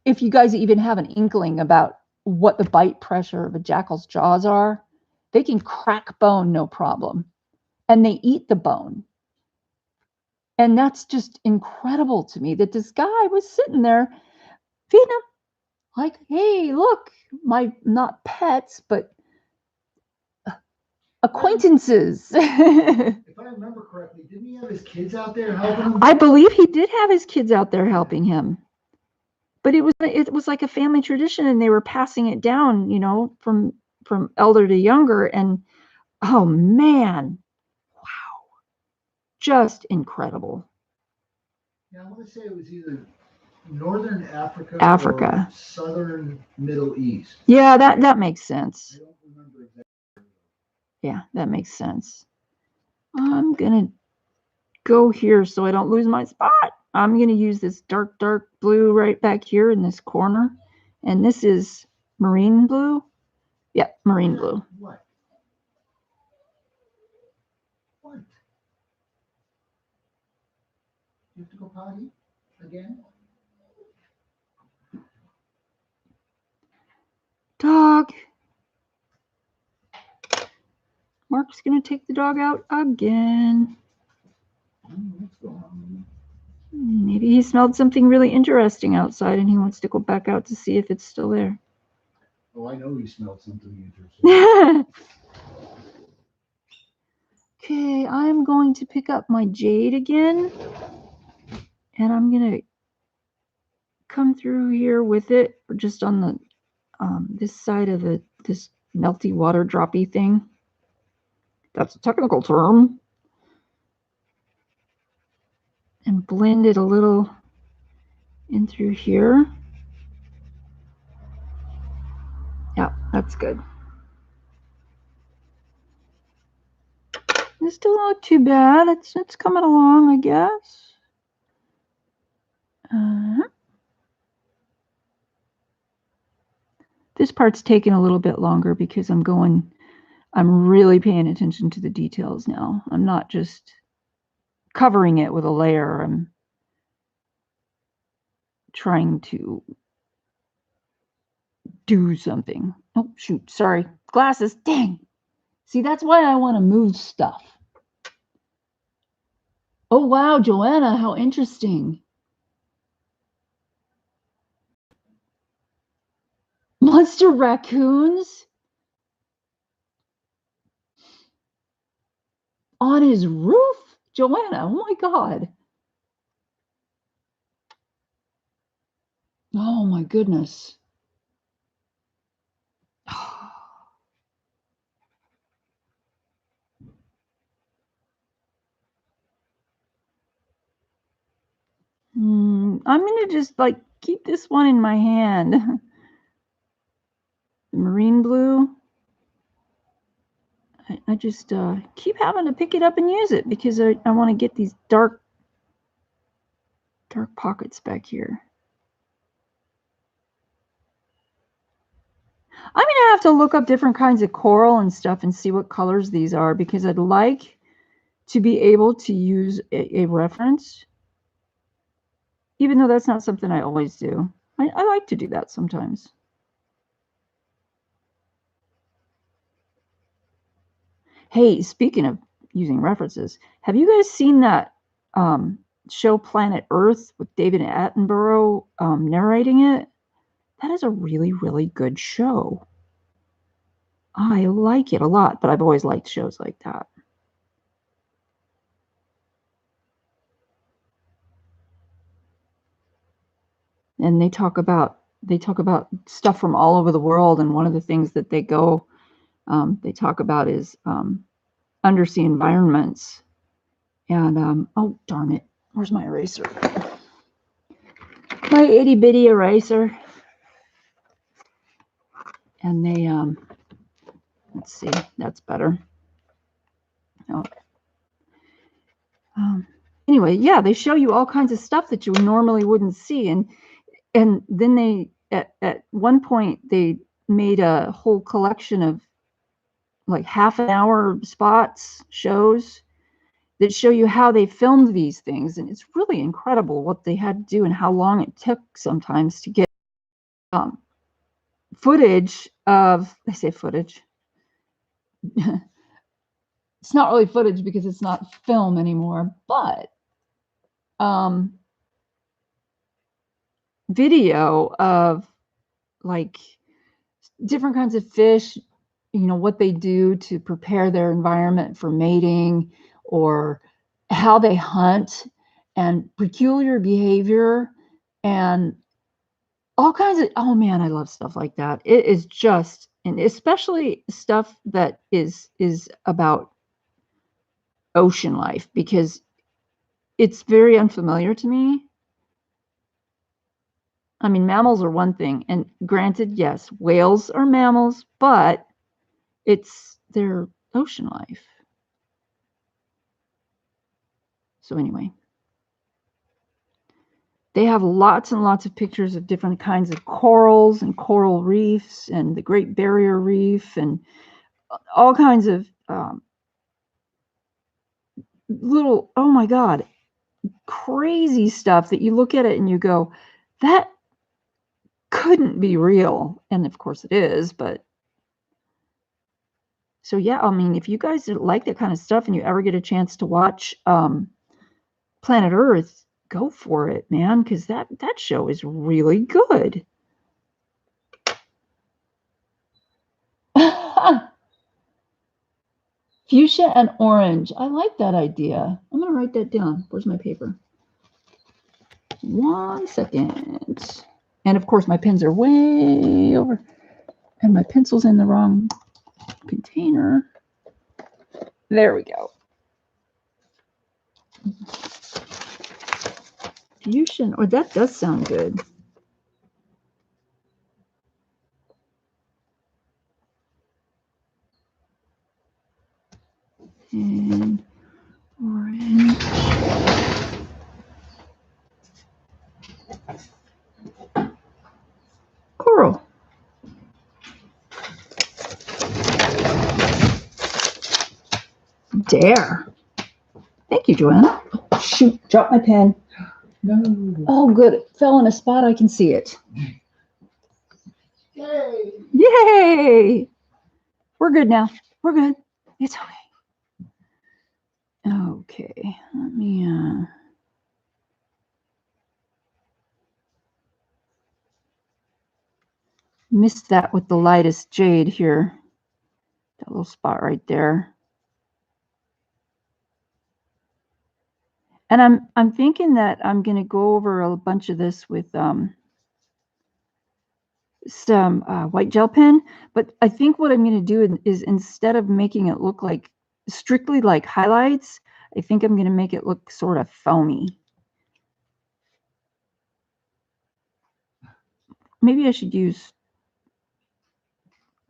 if you guys even have an inkling about what the bite pressure of a jackal's jaws are, they can crack bone no problem. And they eat the bone. And that's just incredible to me that this guy was sitting there feeding them like, hey, look, my not pets, but acquaintances. If I remember correctly, didn't he have his kids out there helping him? I believe he did have his kids out there helping him. But it was like a family tradition, and they were passing it down, you know, from elder to younger. And oh man, wow, just incredible. Yeah, I want to say it was either Northern Africa or Southern Middle East. Yeah, that makes sense. I don't remember exactly. Yeah, that makes sense. I'm gonna go here so I don't lose my spot. I'm gonna use this dark blue right back here in this corner, and this is marine blue. Yeah, marine blue. What? You have to go potty again? Dog. Mark's gonna take the dog out again. What's going on? Maybe he smelled something really interesting outside and he wants to go back out to see if it's still there. Oh, I know he smelled something interesting. Okay, I'm going to pick up my jade again. And I'm going to come through here with it, just on the this side of this melty water droppy thing. That's a technical term. And blend it a little in through here. Yeah, that's good. This doesn't look too bad. It's coming along, I guess. This part's taking a little bit longer because I'm really paying attention to the details now. I'm not just covering it with a layer. I'm trying to do something. Oh, shoot. Sorry. Glasses. Dang. See, that's why I want to move stuff. Oh, wow, Joanna, how interesting. Monster raccoons on his roof? Joanna, oh my God. Oh my goodness. I'm going to just like keep this one in my hand. The marine blue. I just keep having to pick it up and use it because I want to get these dark pockets back here. I'm going to have to look up different kinds of coral and stuff and see what colors these are because I'd like to be able to use a reference, even though that's not something I always do. I like to do that sometimes. Hey, speaking of using references, have you guys seen that show Planet Earth with David Attenborough narrating it? That is a really, really good show. I like it a lot, but I've always liked shows like that. And they talk about stuff from all over the world, and one of the things that they talk about is undersea environments. And oh darn it, where's my eraser? My itty bitty eraser. And they let's see, that's better. Oh. Anyway, yeah, they show you all kinds of stuff that you normally wouldn't see, and then they at one point they made a whole collection of like half-an-hour spots, shows that show you how they filmed these things, and it's really incredible what they had to do and how long it took sometimes to get footage of. I say footage. It's not really footage because it's not film anymore, but video of like different kinds of fish, you know, what they do to prepare their environment for mating, or how they hunt, and peculiar behavior, and all kinds of, oh man, I love stuff like that. It is just, and especially stuff that is about ocean life, because it's very unfamiliar to me. I mean, mammals are one thing, and granted, yes, whales are mammals, but it's their ocean life. So anyway, they have lots and lots of pictures of different kinds of corals and coral reefs and the Great Barrier Reef and all kinds of little, oh my God, crazy stuff that you look at it and you go, that couldn't be real. And of course it is, but so yeah, I mean, if you guys like that kind of stuff and you ever get a chance to watch Planet Earth, go for it, man, because that show is really good. Fuchsia and orange. I like that idea. I'm going to write that down. Where's my paper? 1 second. And of course, my pens are way over. And my pencil's in the wrong container. There we go. Fuchsia. Oh, that does sound good. And orange. Coral. Dare. Thank you, Joanna. Oh, shoot, dropped my pen. No. Oh, good. It fell in a spot I can see it. Yay. Yay! We're good now. We're good. It's okay. Okay, let me missed that with the lightest jade here. That little spot right there. And I'm thinking that I'm gonna go over a bunch of this with some white gel pen, but I think what I'm gonna do is instead of making it look like strictly like highlights, I think I'm gonna make it look sort of foamy. Maybe I should use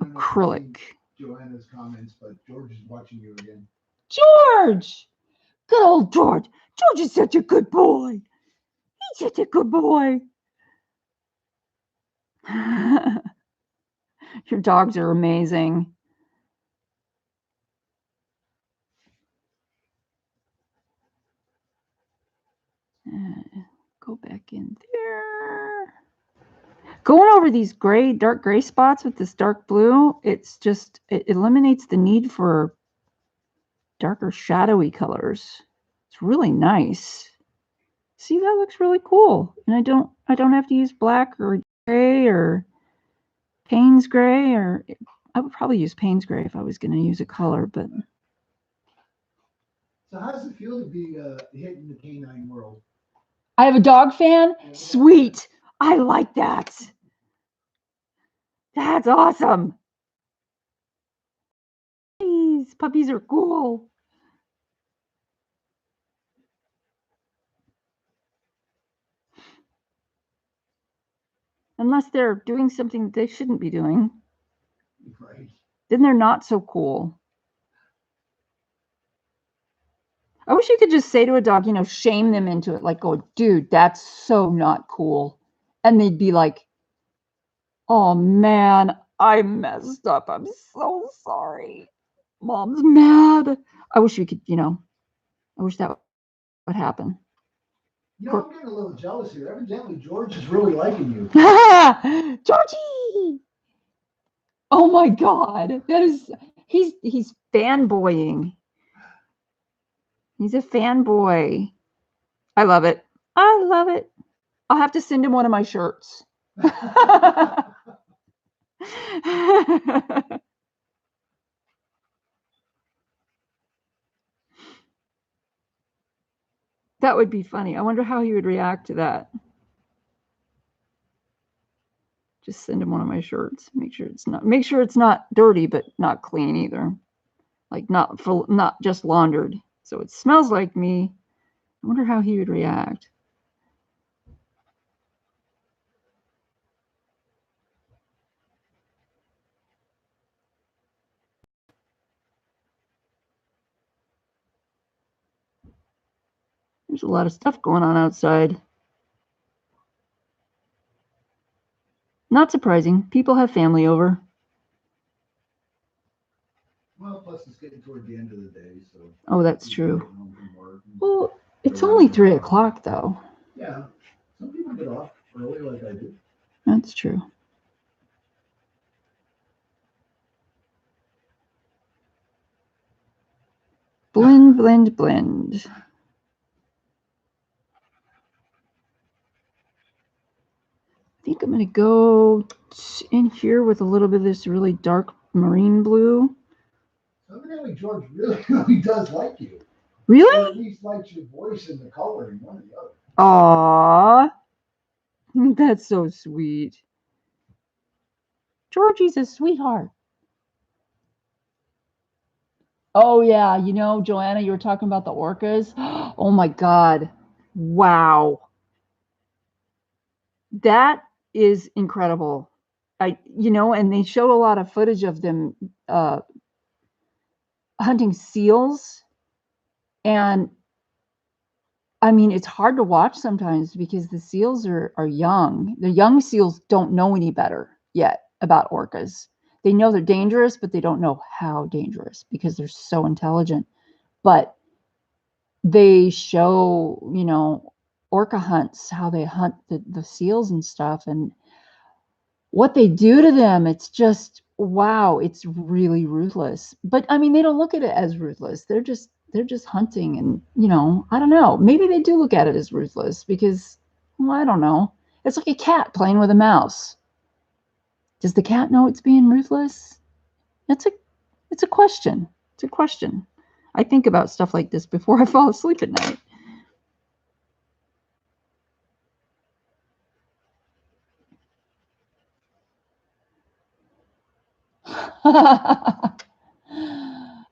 acrylic. Joanna's comments, but George is watching you again. George! Good old George. George is such a good boy. He's such a good boy. Your dogs are amazing. Go back in there. Going over these gray, dark gray spots with this dark blue, it's just, it eliminates the need for darker shadowy colors. It's really nice. See, that looks really cool. And I don't have to use black or gray or Payne's gray, or I would probably use Payne's gray if I was going to use a color, but. So how does it feel to be hit in the canine world? I have a dog fan? Sweet. I like that. That's awesome. Puppies are cool. Unless they're doing something that they shouldn't be doing. Right. Then they're not so cool. I wish you could just say to a dog, you know, shame them into it. Like, go, dude, that's so not cool. And they'd be like, oh man, I messed up. I'm so sorry. Mom's mad. I wish you could, you know, I wish that would happen. You know, I'm getting a little jealous here. Evidently, George is really liking you. Georgie! Oh my God, that is, he's fanboying. He's a fanboy. I love it. I love it. I'll have to send him one of my shirts. That would be funny. I wonder how he would react to that. Just send him one of my shirts. Make sure it's not dirty, but not clean either. Like not full, not just laundered. So it smells like me. I wonder how he would react. There's a lot of stuff going on outside. Not surprising. People have family over. Well, plus it's getting toward the end of the day, so. Oh, that's true. Well, it's only 3 o'clock though. Yeah, some people get off early like I do. That's true. Blend, blend, blend. I think I'm going to go in here with a little bit of this really dark marine blue. Evidently, George really does like you. Really? Or at least likes your voice and the coloring, one or the other. Aww. That's so sweet. Georgie's a sweetheart. Oh, yeah. You know, Joanna, you were talking about the orcas. Oh, my God. Wow. That is incredible. You know, and they show a lot of footage of them hunting seals. And I mean, it's hard to watch sometimes because the seals are young. The young seals don't know any better yet about orcas. They know they're dangerous, but they don't know how dangerous because they're so intelligent. But they show, you know, orca hunts, how they hunt the seals and stuff, and what they do to them. It's just, wow, it's really ruthless. But I mean, they don't look at it as ruthless. They're just hunting, and you know, I don't know. Maybe they do look at it as ruthless because, well, I don't know. It's like a cat playing with a mouse. Does the cat know it's being ruthless? It's a question. It's a question. I think about stuff like this before I fall asleep at night.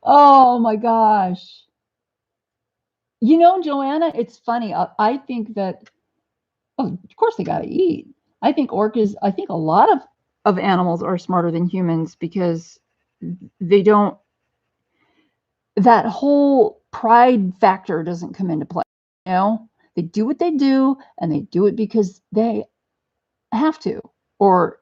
Oh my gosh. You know, Joanna, it's funny. I think that, oh, of course they got to eat. I think I think a lot of animals are smarter than humans because they don't, that whole pride factor doesn't come into play. You know, they do what they do and they do it because they have to, or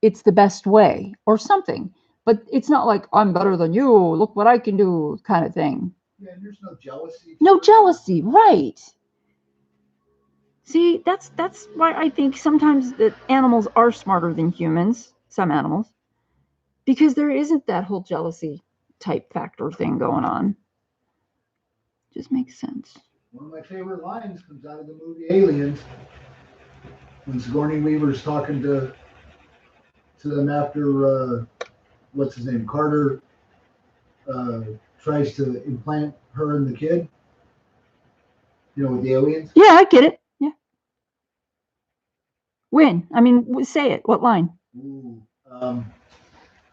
it's the best way or something. But it's not like I'm better than you, look what I can do kind of thing. Yeah, and there's no jealousy. No jealousy, right? See, that's why I think sometimes that animals are smarter than humans, some animals, because there isn't that whole jealousy type factor thing going on. Just makes sense. One of my favorite lines comes out of the movie Aliens, when Sigourney Weaver's talking to them after what's his name, Carter, tries to implant her and the kid. You know, with the aliens. Yeah, I get it. Yeah. When? I mean, say it. What line? Ooh,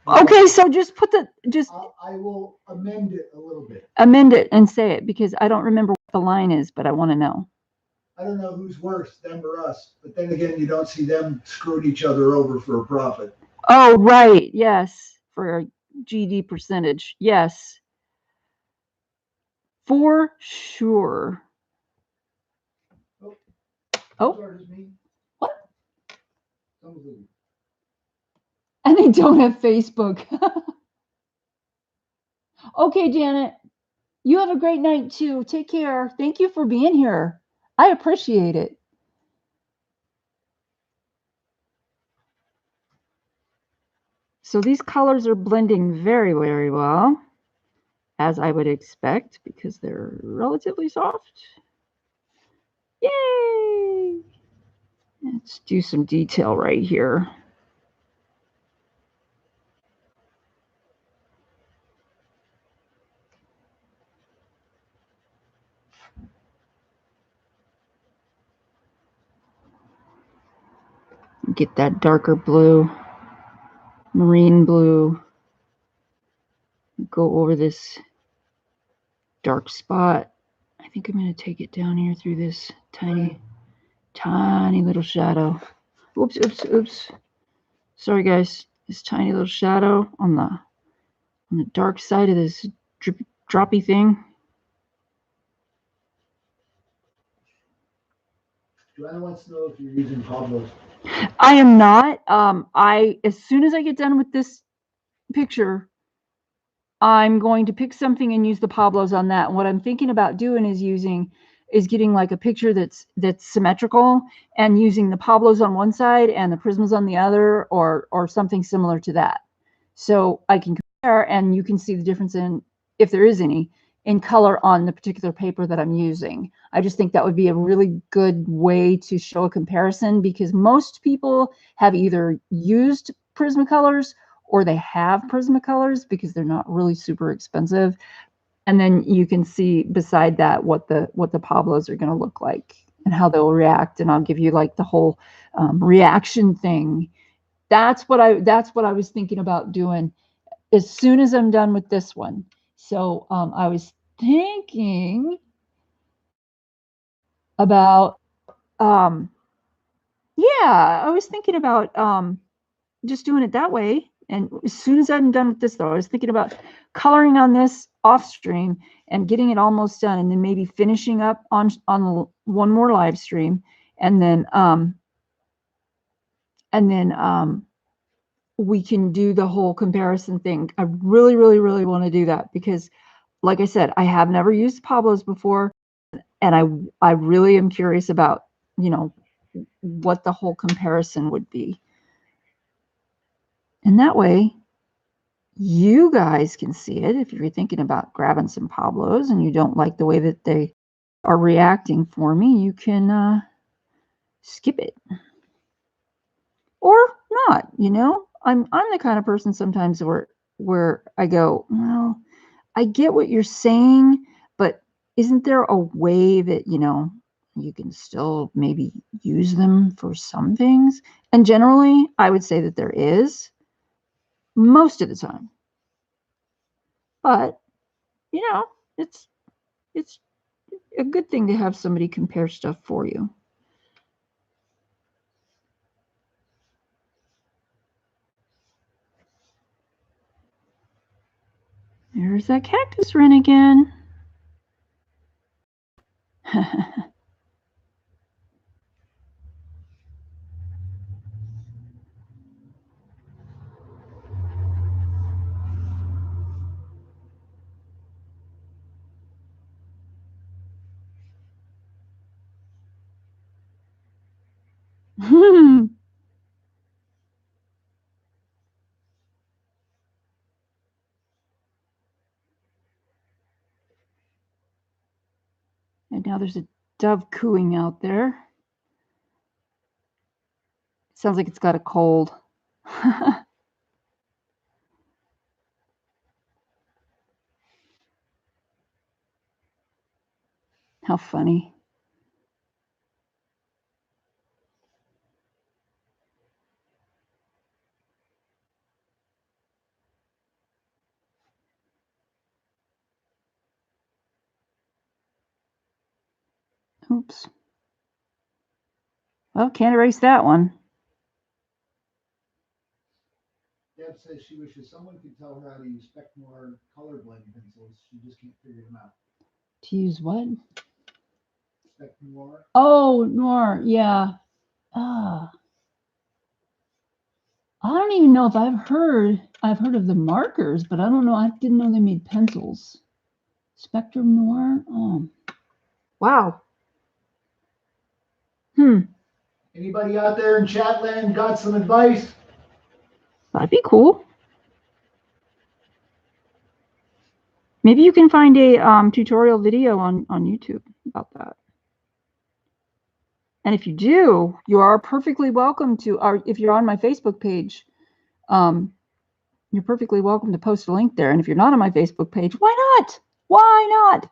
okay, so just put I will amend it a little bit. Amend it and say it because I don't remember what the line is, but I want to know. I don't know who's worse, them or us. But then again, you don't see them screwing each other over for a profit. Oh, right. Yes. For a GD percentage. Yes. For sure. Oh. What? And they don't have Facebook. Okay, Janet. You have a great night too. Take care. Thank you for being here. I appreciate it. So these colors are blending very, very well, as I would expect, because they're relatively soft. Yay! Let's do some detail right here. Get that darker blue, marine blue. Go over this dark spot. I think I'm going to take it down here through this tiny little shadow. Oops, oops, oops. Sorry, guys. This tiny little shadow on the dark side of this droppy thing. Joanna wants to know if you're using Pablo's. I am not. As soon as I get done with this picture, I'm going to pick something and use the Pablos on that. And what I'm thinking about doing is getting like a picture that's symmetrical and using the Pablos on one side and the Prismas on the other, or something similar to that. So I can compare and you can see the difference in, if there is any, in color on the particular paper that I'm using. I just think that would be a really good way to show a comparison, because most people have either used Prismacolors or they have Prismacolors because they're not really super expensive. And then you can see beside that what the Pablos are going to look like and how they'll react. And I'll give you like the whole reaction thing. That's what I was thinking about doing as soon as I'm done with this one. So I was thinking about I was thinking about just doing it that way. And as soon as I'm done with this, though, I was thinking about coloring on this off stream and getting it almost done, and then maybe finishing up on one more live stream, and then we can do the whole comparison thing. I really, really, really want to do that because, like I said, I have never used Pablo's before, and I really am curious about, you know, what the whole comparison would be. And that way, you guys can see it. If you're thinking about grabbing some Pablo's and you don't like the way that they are reacting for me, you can skip it. Or not, you know. I'm the kind of person sometimes where I go, well, I get what you're saying, but isn't there a way that, you know, you can still maybe use them for some things? And generally, I would say that there is most of the time. But, you know, it's a good thing to have somebody compare stuff for you. There's that cactus wren again. And now there's a dove cooing out there. Sounds like it's got a cold. How funny. Oops. Well, can't erase that one. Deb says she wishes someone could tell her how to use SPECTON'S color blending pencils. She just can't figure them out. To use what? SPECTON'S. Oh, noir. Yeah. I don't even know if I've heard of the markers, but I don't know. I didn't know they made pencils. Spectrum Noir. Oh, wow. Anybody out there in Chatland got some advice? That'd be cool. Maybe you can find a tutorial video on YouTube about that. And if you do, you are perfectly welcome to, if you're on my Facebook page, you're perfectly welcome to post a link there. And if you're not on my Facebook page, why not? Why not?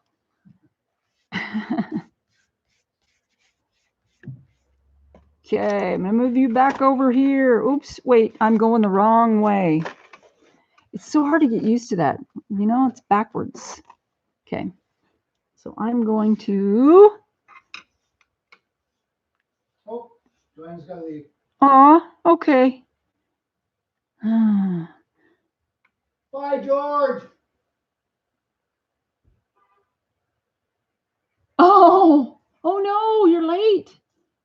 Okay, I'm going to move you back over here. Oops, wait, I'm going the wrong way. It's so hard to get used to that. You know, it's backwards. Okay, so I'm going to... Oh, Joanne's got to leave. Aw, okay. Bye, George. Oh no, you're late.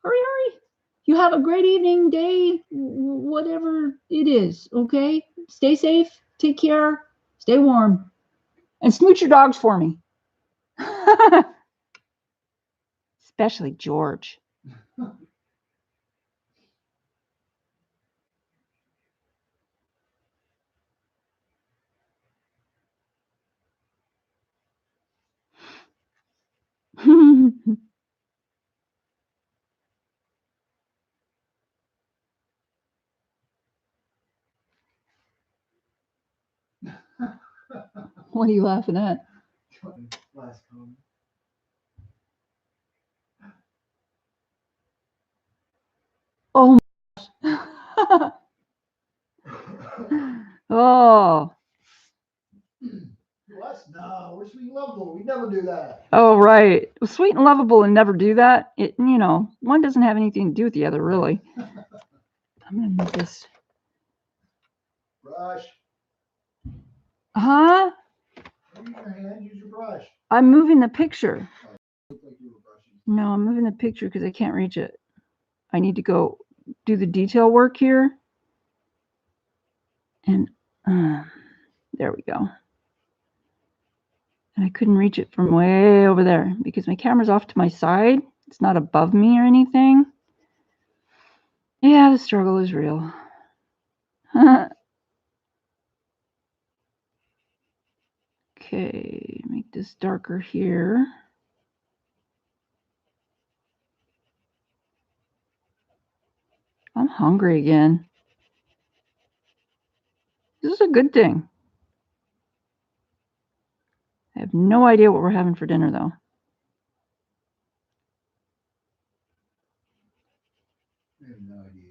Hurry, hurry. You have a great evening, day, whatever it is, okay? Stay safe, take care, stay warm, and smooch your dogs for me. Especially George. What are you laughing at? Last comment. Oh my gosh. Oh. What? No, we're sweet and lovable. We never do that. Oh, right. Sweet and lovable and never do that. It, you know, one doesn't have anything to do with the other, really. I'm going to move this. Brush. Huh? Use your hand, use your brush. I'm moving the picture. Looked like you were brushing. No, I'm moving the picture because I can't reach it. I need to go do the detail work here. And there we go. And I couldn't reach it from way over there because my camera's off to my side. It's not above me or anything. Yeah, the struggle is real. Okay, make this darker here. I'm hungry again. This is a good thing. I have no idea what we're having for dinner, though. I have no idea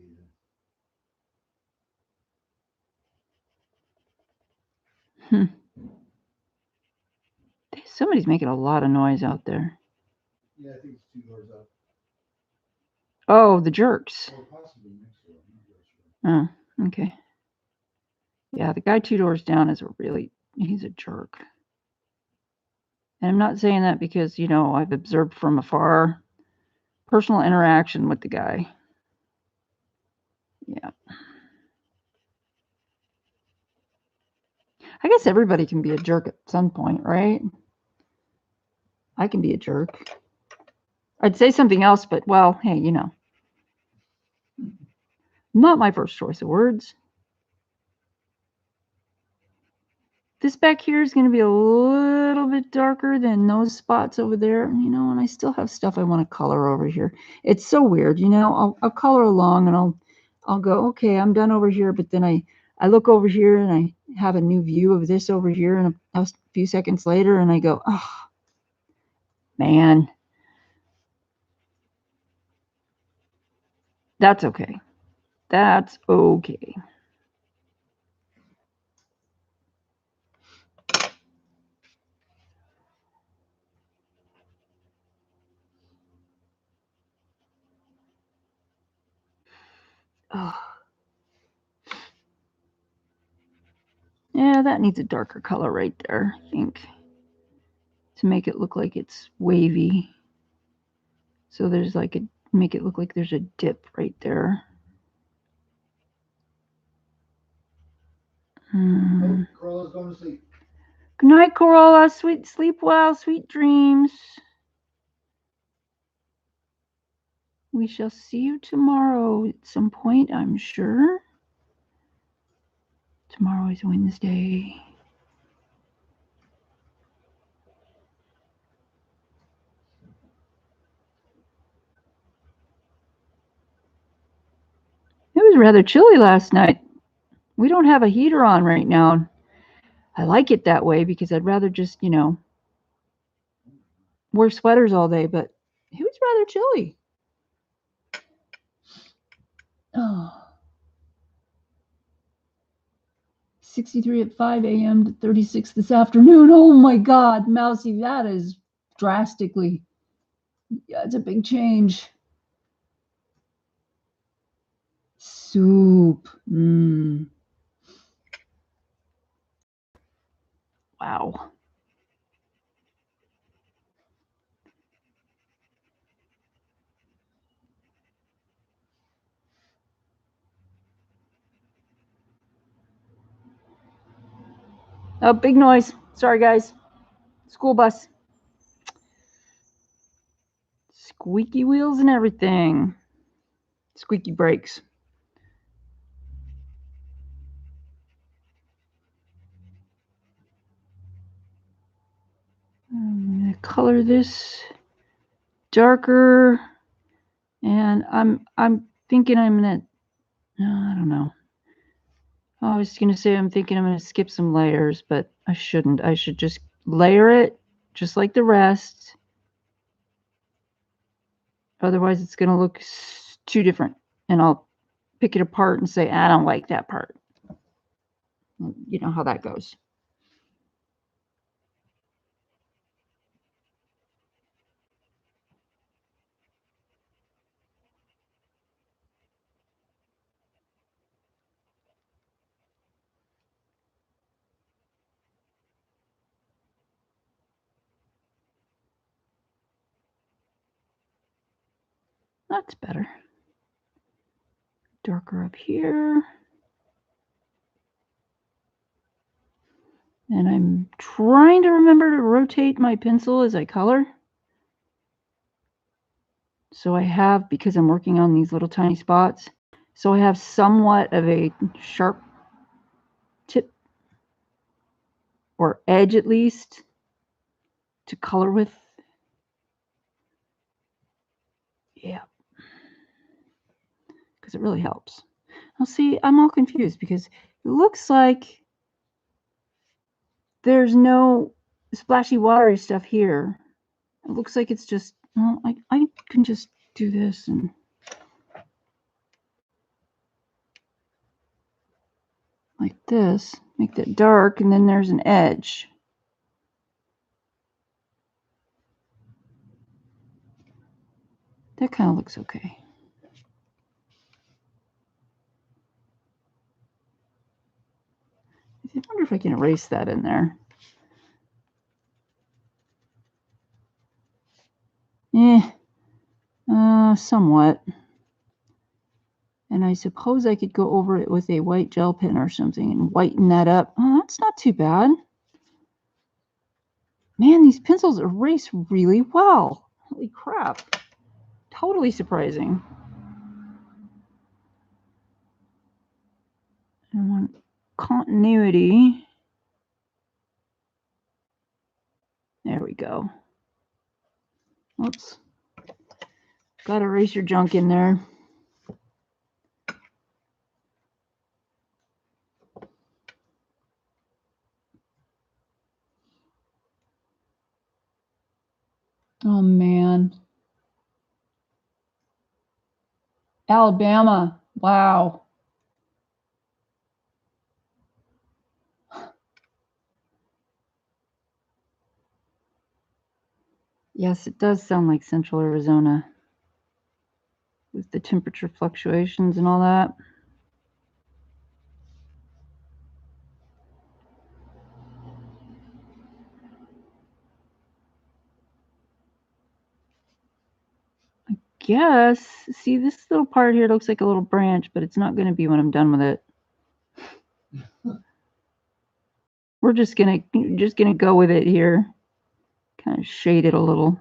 either. Somebody's making a lot of noise out there. Yeah, I think it's 2 doors up. Oh, the jerks. Or possibly next door. I'm not really sure. Oh, okay. Yeah, the guy 2 doors down is he's a jerk. And I'm not saying that because, I've observed from afar personal interaction with the guy. Yeah. I guess everybody can be a jerk at some point, right? I can be a jerk. I'd say something else, but, well, hey, not my first choice of words. This back here is going to be a little bit darker than those spots over there, and I still have stuff I want to color over here. It's so weird, I'll color along and I'll go, okay, I'm done over here, but then I look over here and I have a new view of this over here, and a few seconds later, and I go, oh, man. That's okay. That's okay. Oh. Yeah, that needs a darker color right there, I think, to make it look like it's wavy. So there's make it look like there's a dip right there. Oh, Corolla's going to sleep. Good night, Corolla. Sweet sleep well, sweet dreams. We shall see you tomorrow at some point, I'm sure. Tomorrow is Wednesday. It was rather chilly last night. We don't have a heater on right now. I like it that way because I'd rather just, wear sweaters all day, but it was rather chilly. Oh. 63 at 5 a.m. to 36 this afternoon. Oh my God, Mousy, that is drastically, yeah, it's a big change. Soup. Wow. Oh, big noise. Sorry, guys. School bus. Squeaky wheels and everything. Squeaky brakes. I'm going to color this darker. And I'm thinking I'm going to, I don't know. I was going to say I'm thinking I'm going to skip some layers, but I shouldn't. I should just layer it just like the rest. Otherwise, it's going to look too different. And I'll pick it apart and say, I don't like that part. You know how that goes. That's better. Darker up here. And I'm trying to remember to rotate my pencil as I color. So I have, because I'm working on these little tiny spots, so I have somewhat of a sharp tip or edge at least to color with. Yeah. Because it really helps. Now see, I'm all confused because it looks like there's no splashy watery stuff here. It looks like it's just, well, I can just do this and like this, make that dark, and then there's an edge. That kind of looks okay. I wonder if I can erase that in there. Somewhat. And I suppose I could go over it with a white gel pen or something and whiten that up. Oh, that's not too bad. Man, these pencils erase really well. Holy crap. Totally surprising. I want continuity. There we go. Oops. Got to erase your junk in there. Oh, man. Alabama. Wow. Yes, it does sound like Central Arizona with the temperature fluctuations and all that. I guess, see this little part here looks like a little branch, but it's not going to be when I'm done with it. We're just gonna go with it here. Kind of shade it a little.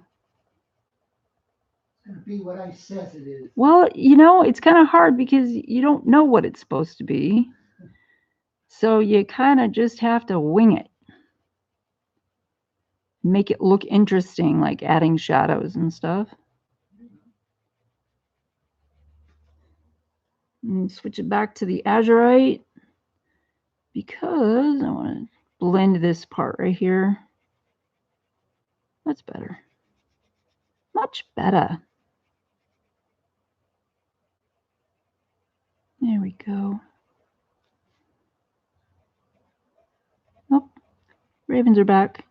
It's gonna be what I says it is. Well, you know, it's kind of hard because you don't know what it's supposed to be. So you kind of just have to wing it. Make it look interesting, like adding shadows and stuff. And switch it back to the azurite because I want to blend this part right here. That's better. Much better. There we go. Oh, ravens are back.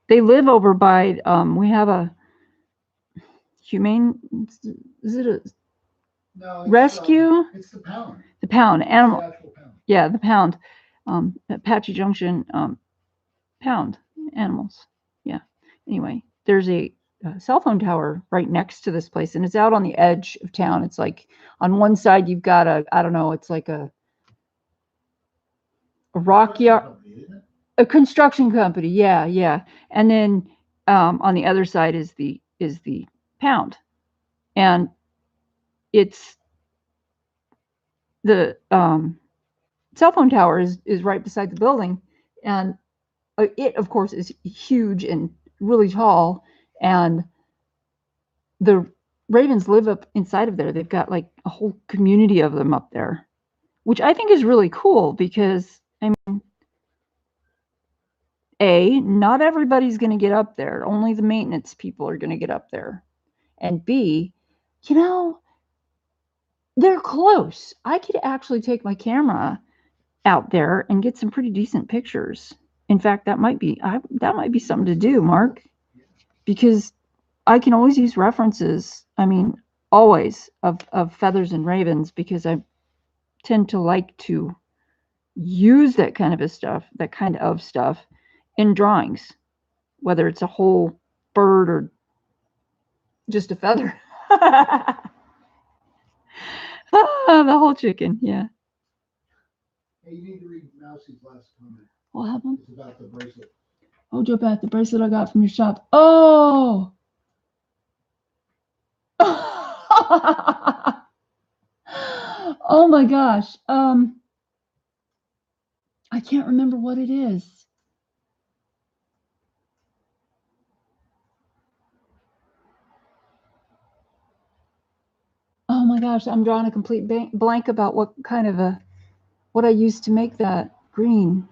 They live over by, we have a humane, is it a rescue? It's the pound. The pound, animal. The actual pound. Yeah, the pound. Apache Junction, pound animals. Yeah. Anyway, there's a cell phone tower right next to this place, and it's out on the edge of town. It's like on one side you've got a, I don't know, it's like a rock yard, a construction company. Yeah, yeah. And then on the other side is the pound, and it's the cell phone tower is right beside the building, and it of course is huge and really tall, and the ravens live up inside of there. They've got like a whole community of them up there, which I think is really cool because, I mean, A, not everybody's going to get up there. Only the maintenance people are going to get up there. And B, you know, they're close. I could actually take my camera out there and get some pretty decent pictures. In fact, that might be something to do, Mark, because I can always use references. I mean, always of feathers and ravens, because I tend to like to use that kind of stuff in drawings, whether it's a whole bird or just a feather. The whole chicken, yeah. Hey, you need to read Mousie's last comment. What happened? It's about the bracelet. Oh, Joe Beth, the bracelet I got from your shop. Oh! Oh my gosh. I can't remember what it is. Oh my gosh, I'm drawing a complete blank about what kind of what I used to make that green.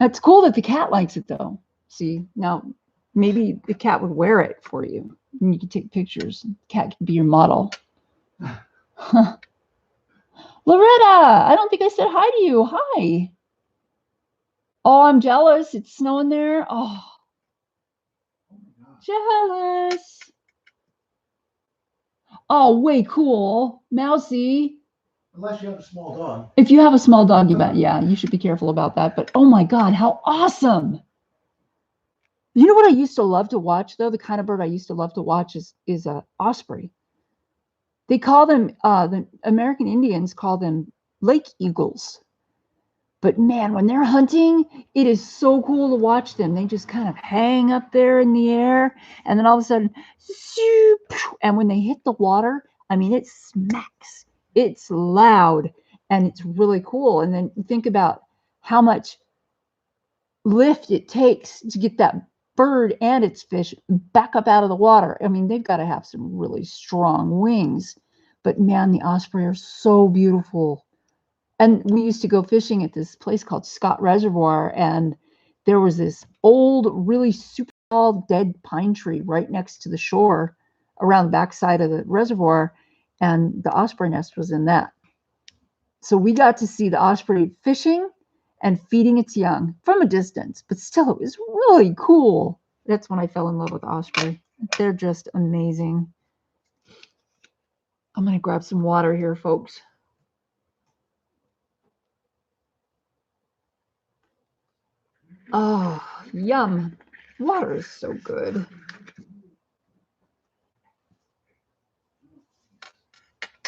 It's cool that the cat likes it though. See, now maybe the cat would wear it for you and you can take pictures. The cat can be your model. Loretta, I don't think I said hi to you. Hi. Oh, I'm jealous. It's snowing there. Oh, jealous. Oh, way cool. Mousy. Unless you have a small dog. If you have a small dog, you bet. Yeah, you should be careful about that. But oh my God, how awesome. You know what I used to love to watch, though? The kind of bird I used to love to watch is a osprey. They call them, the American Indians call them lake eagles. But man, when they're hunting, it is so cool to watch them. They just kind of hang up there in the air, and then all of a sudden, and when they hit the water, I mean, it smacks. It's loud, and it's really cool. And then think about how much lift it takes to get that bird and its fish back up out of the water. I mean, they've got to have some really strong wings. But man, the osprey are so beautiful. And we used to go fishing at this place called Scott Reservoir, and there was this old, really super tall dead pine tree right next to the shore around the backside of the reservoir, and the osprey nest was in that. So we got to see the osprey fishing and feeding its young from a distance, but still, it was really cool. That's when I fell in love with osprey. They're just amazing. I'm going to grab some water here, folks. Oh, yum. Water is so good.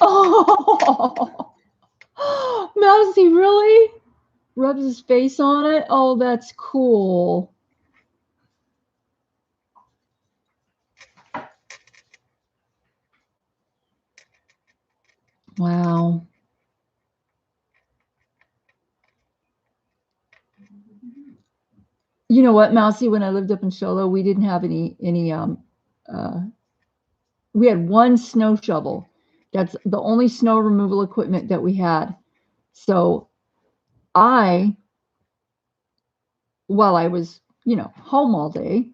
Oh, Mousy, really? Rubs his face on it? Oh, that's cool. Wow. You know what, Mousy, when I lived up in Show Low, we didn't have any we had one snow shovel. That's the only snow removal equipment that we had. So while I was, home all day,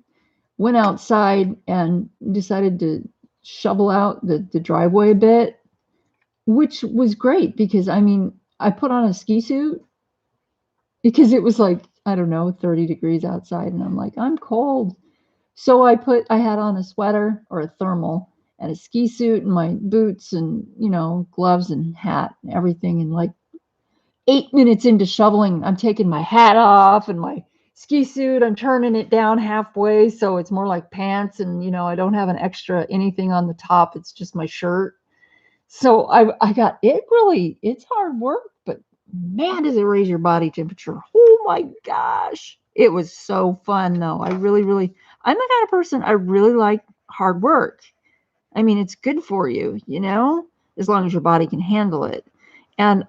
went outside and decided to shovel out the driveway a bit, which was great because, I mean, I put on a ski suit because it was like, I don't know, 30 degrees outside. And I'm like, I'm cold. So I had on a sweater or a thermal and a ski suit and my boots and, gloves and hat and everything. And like 8 minutes into shoveling, I'm taking my hat off and my ski suit, I'm turning it down halfway. So it's more like pants. And, I don't have an extra anything on the top. It's just my shirt. So I got it really, it's hard work, but man, does it raise your body temperature. Oh my gosh. It was so fun though. I'm the kind of person, I really like hard work. I mean, it's good for you, as long as your body can handle it. And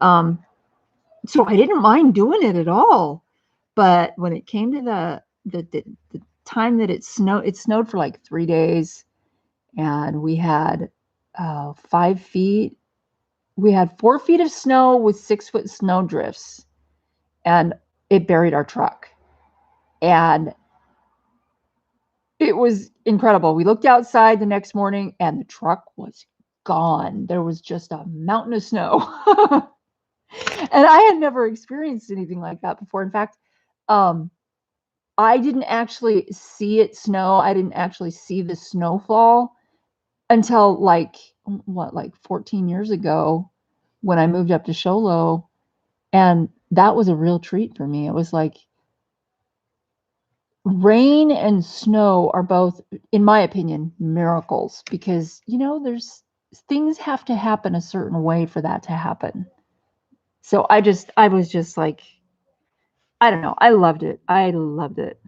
so I didn't mind doing it at all. But when it came to the time that it snowed for like 3 days, and we had 5 feet. We had 4 feet of snow with 6-foot snow drifts, and it buried our truck. And it was incredible. We looked outside the next morning and the truck was gone. There was just a mountain of snow. And I had never experienced anything like that before. In fact, I didn't actually see it snow. I didn't actually see the snowfall until like 14 years ago when I moved up to Show Low. And that was a real treat for me. It was like rain and snow are both, in my opinion, miracles, because, you know, there's things have to happen a certain way for that to happen. So I was just like, I don't know. I loved it. I loved it.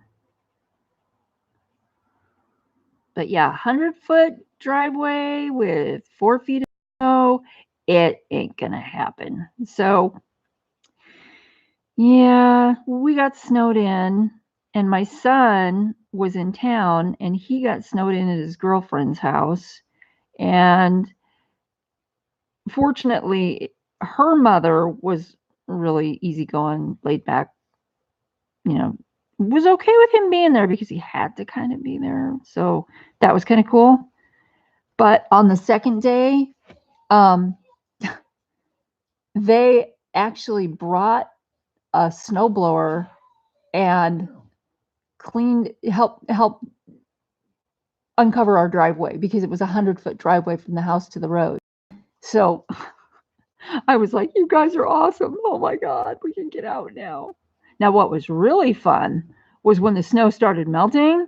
But yeah, 100-foot driveway with 4 feet of snow, it ain't gonna happen. So yeah, we got snowed in, and my son was in town, and he got snowed in at his girlfriend's house. And fortunately, her mother was really easygoing, laid back, you know, was okay with him being there because he had to kind of be there. So that was kind of cool. But on the second day, um, they actually brought a snowblower and help uncover our driveway, because it was a 100-foot driveway from the house to the road. So I was like, you guys are awesome. Oh my God, we can get out now. Now, what was really fun was when the snow started melting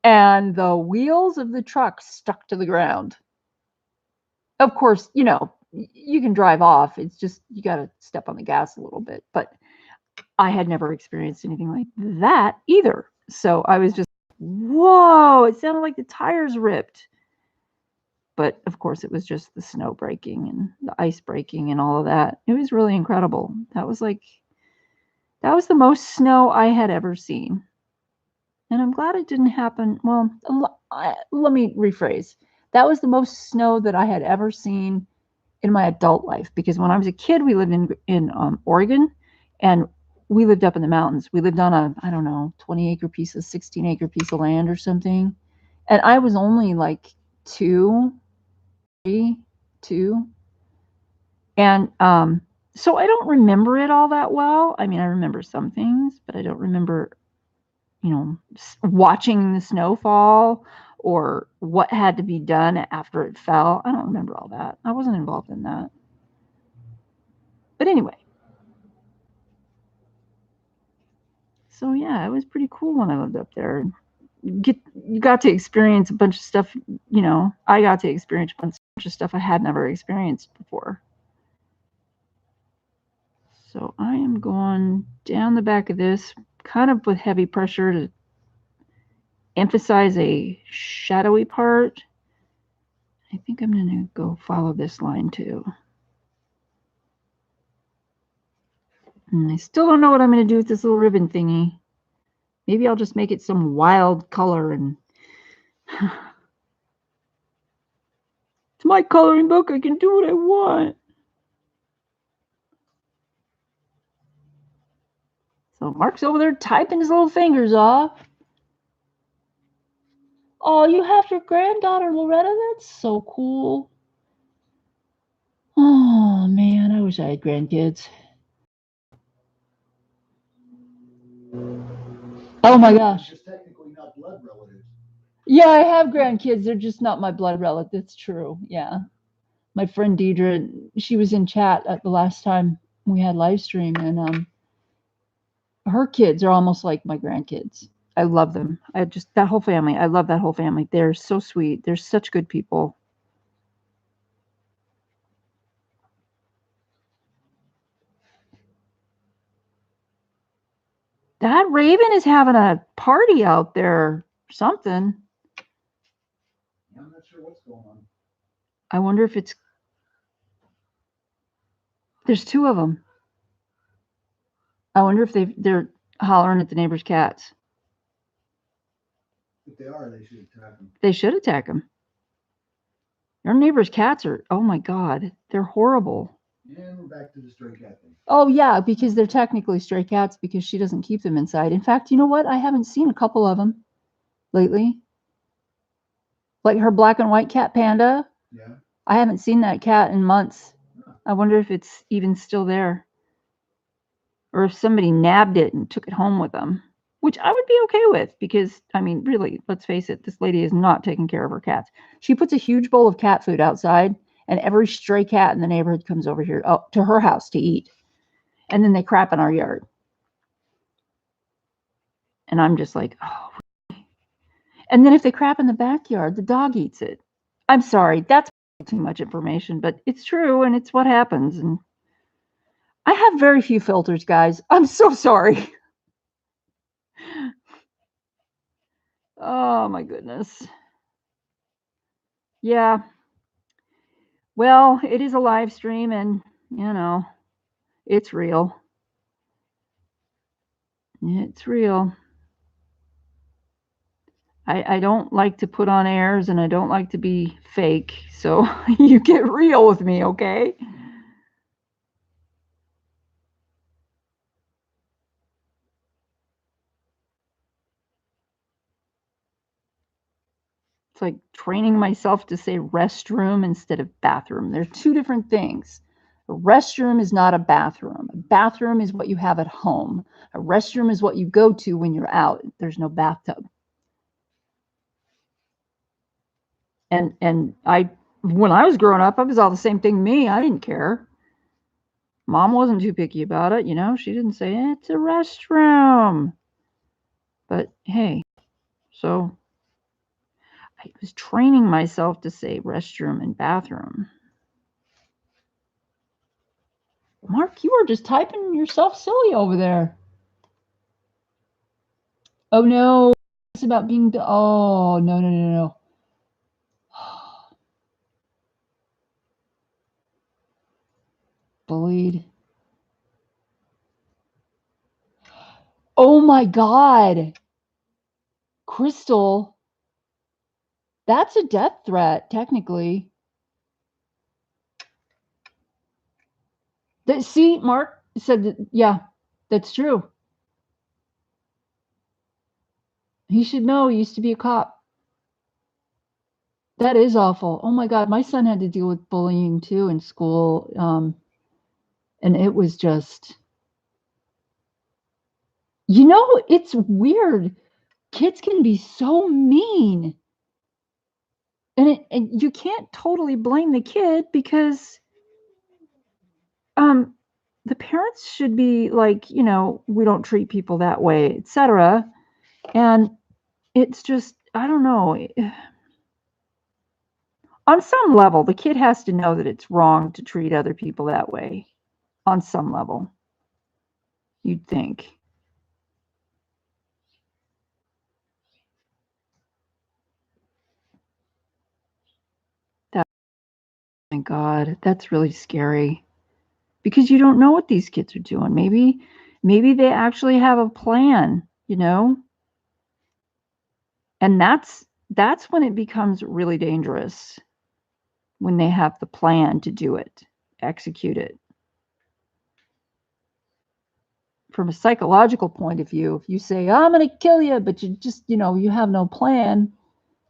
and the wheels of the truck stuck to the ground. Of course, you know, you can drive off. It's just, you got to step on the gas a little bit. But I had never experienced anything like that either. So I was just, whoa, it sounded like the tires ripped. But of course, it was just the snow breaking and the ice breaking and all of that. It was really incredible. That was the most snow I had ever seen. And I'm glad it didn't happen. Well, let me rephrase. That was the most snow that I had ever seen in my adult life. Because when I was a kid, we lived in Oregon, and we lived up in the mountains. We lived on a, I don't know, 20-acre piece of 16-acre piece of land or something. And I was only like 2. And so I don't remember it all that well. I mean, I remember some things, but I don't remember, you know, watching the snow fall or what had to be done after it fell. I don't remember all that. I wasn't involved in that. But anyway. So yeah, it was pretty cool when I lived up there. You got to experience a bunch of stuff, you know, I got to experience a bunch of stuff I had never experienced before. So I am going down the back of this, kind of with heavy pressure to emphasize a shadowy part. I think I'm going to go follow this line too. And I still don't know what I'm going to do with this little ribbon thingy. Maybe I'll just make it some wild color, and it's my coloring book. I can do what I want. So Mark's over there typing his little fingers off. Oh, you have your granddaughter, Loretta? That's so cool. Oh, man, I wish I had grandkids. Oh, my gosh. Just technically not blood relatives. Yeah, I have grandkids. They're just not my blood relative. That's true. Yeah. My friend Deidre, she was in chat at the last time we had live stream, and her kids are almost like my grandkids. I love them. That whole family. I love that whole family. They're so sweet. They're such good people. That raven is having a party out there. Something. I'm not sure what's going on. I wonder if there's 2 of them. I wonder if they're hollering at the neighbor's cats. If they are, they should attack them. They should attack them. Our neighbor's cats are, oh my God, they're horrible. And we're back to the stray cat thing. Oh yeah, because they're technically stray cats because she doesn't keep them inside. In fact, you know what? I haven't seen a couple of them lately. Like her black and white cat Panda. Yeah. I haven't seen that cat in months. I wonder if it's even still there. Or if somebody nabbed it and took it home with them. Which I would be okay with, because, I mean, really, let's face it, this lady is not taking care of her cats. She puts a huge bowl of cat food outside, and every stray cat in the neighborhood comes over here to her house to eat. And then they crap in our yard. And I'm just like, oh. And then if they crap in the backyard, the dog eats it. I'm sorry, that's too much information, but it's true and it's what happens. And I have very few filters, guys. I'm so sorry. Oh my goodness. Yeah. Well, it is a live stream and, you know, it's real. It's real. I don't like to put on airs and I don't like to be fake. So you get real with me, okay? It's like training myself to say restroom instead of bathroom. They're two different things. A restroom is not a bathroom. A bathroom is what you have at home. A restroom is what you go to when you're out. There's no bathtub. And I, when I was growing up, I was all the same thing to me. I didn't care. Mom wasn't too picky about it, you know. She didn't say it's a restroom. But hey, so I was training myself to say restroom and bathroom. Mark, you were just typing yourself silly over there. Oh no, it's about being. Oh no no no no. Bullied. Oh my God, Crystal, that's a death threat technically. See, Mark said that. Yeah, that's true. He should know. He used to be a cop. That is awful. Oh my God, my son had to deal with bullying too in school, and it was just. You know, it's weird. Kids can be so mean. And you can't totally blame the kid because the parents should be like, you know, we don't treat people that way, etc. And it's just, I don't know. On some level, the kid has to know that it's wrong to treat other people that way. On some level, you'd think. My God, that's really scary because you don't know what these kids are doing. Maybe they actually have a plan, you know? And that's when it becomes really dangerous, when they have the plan to do it, execute it. From a psychological point of view, if you say, I'm going to kill you, but you just, you know, you have no plan,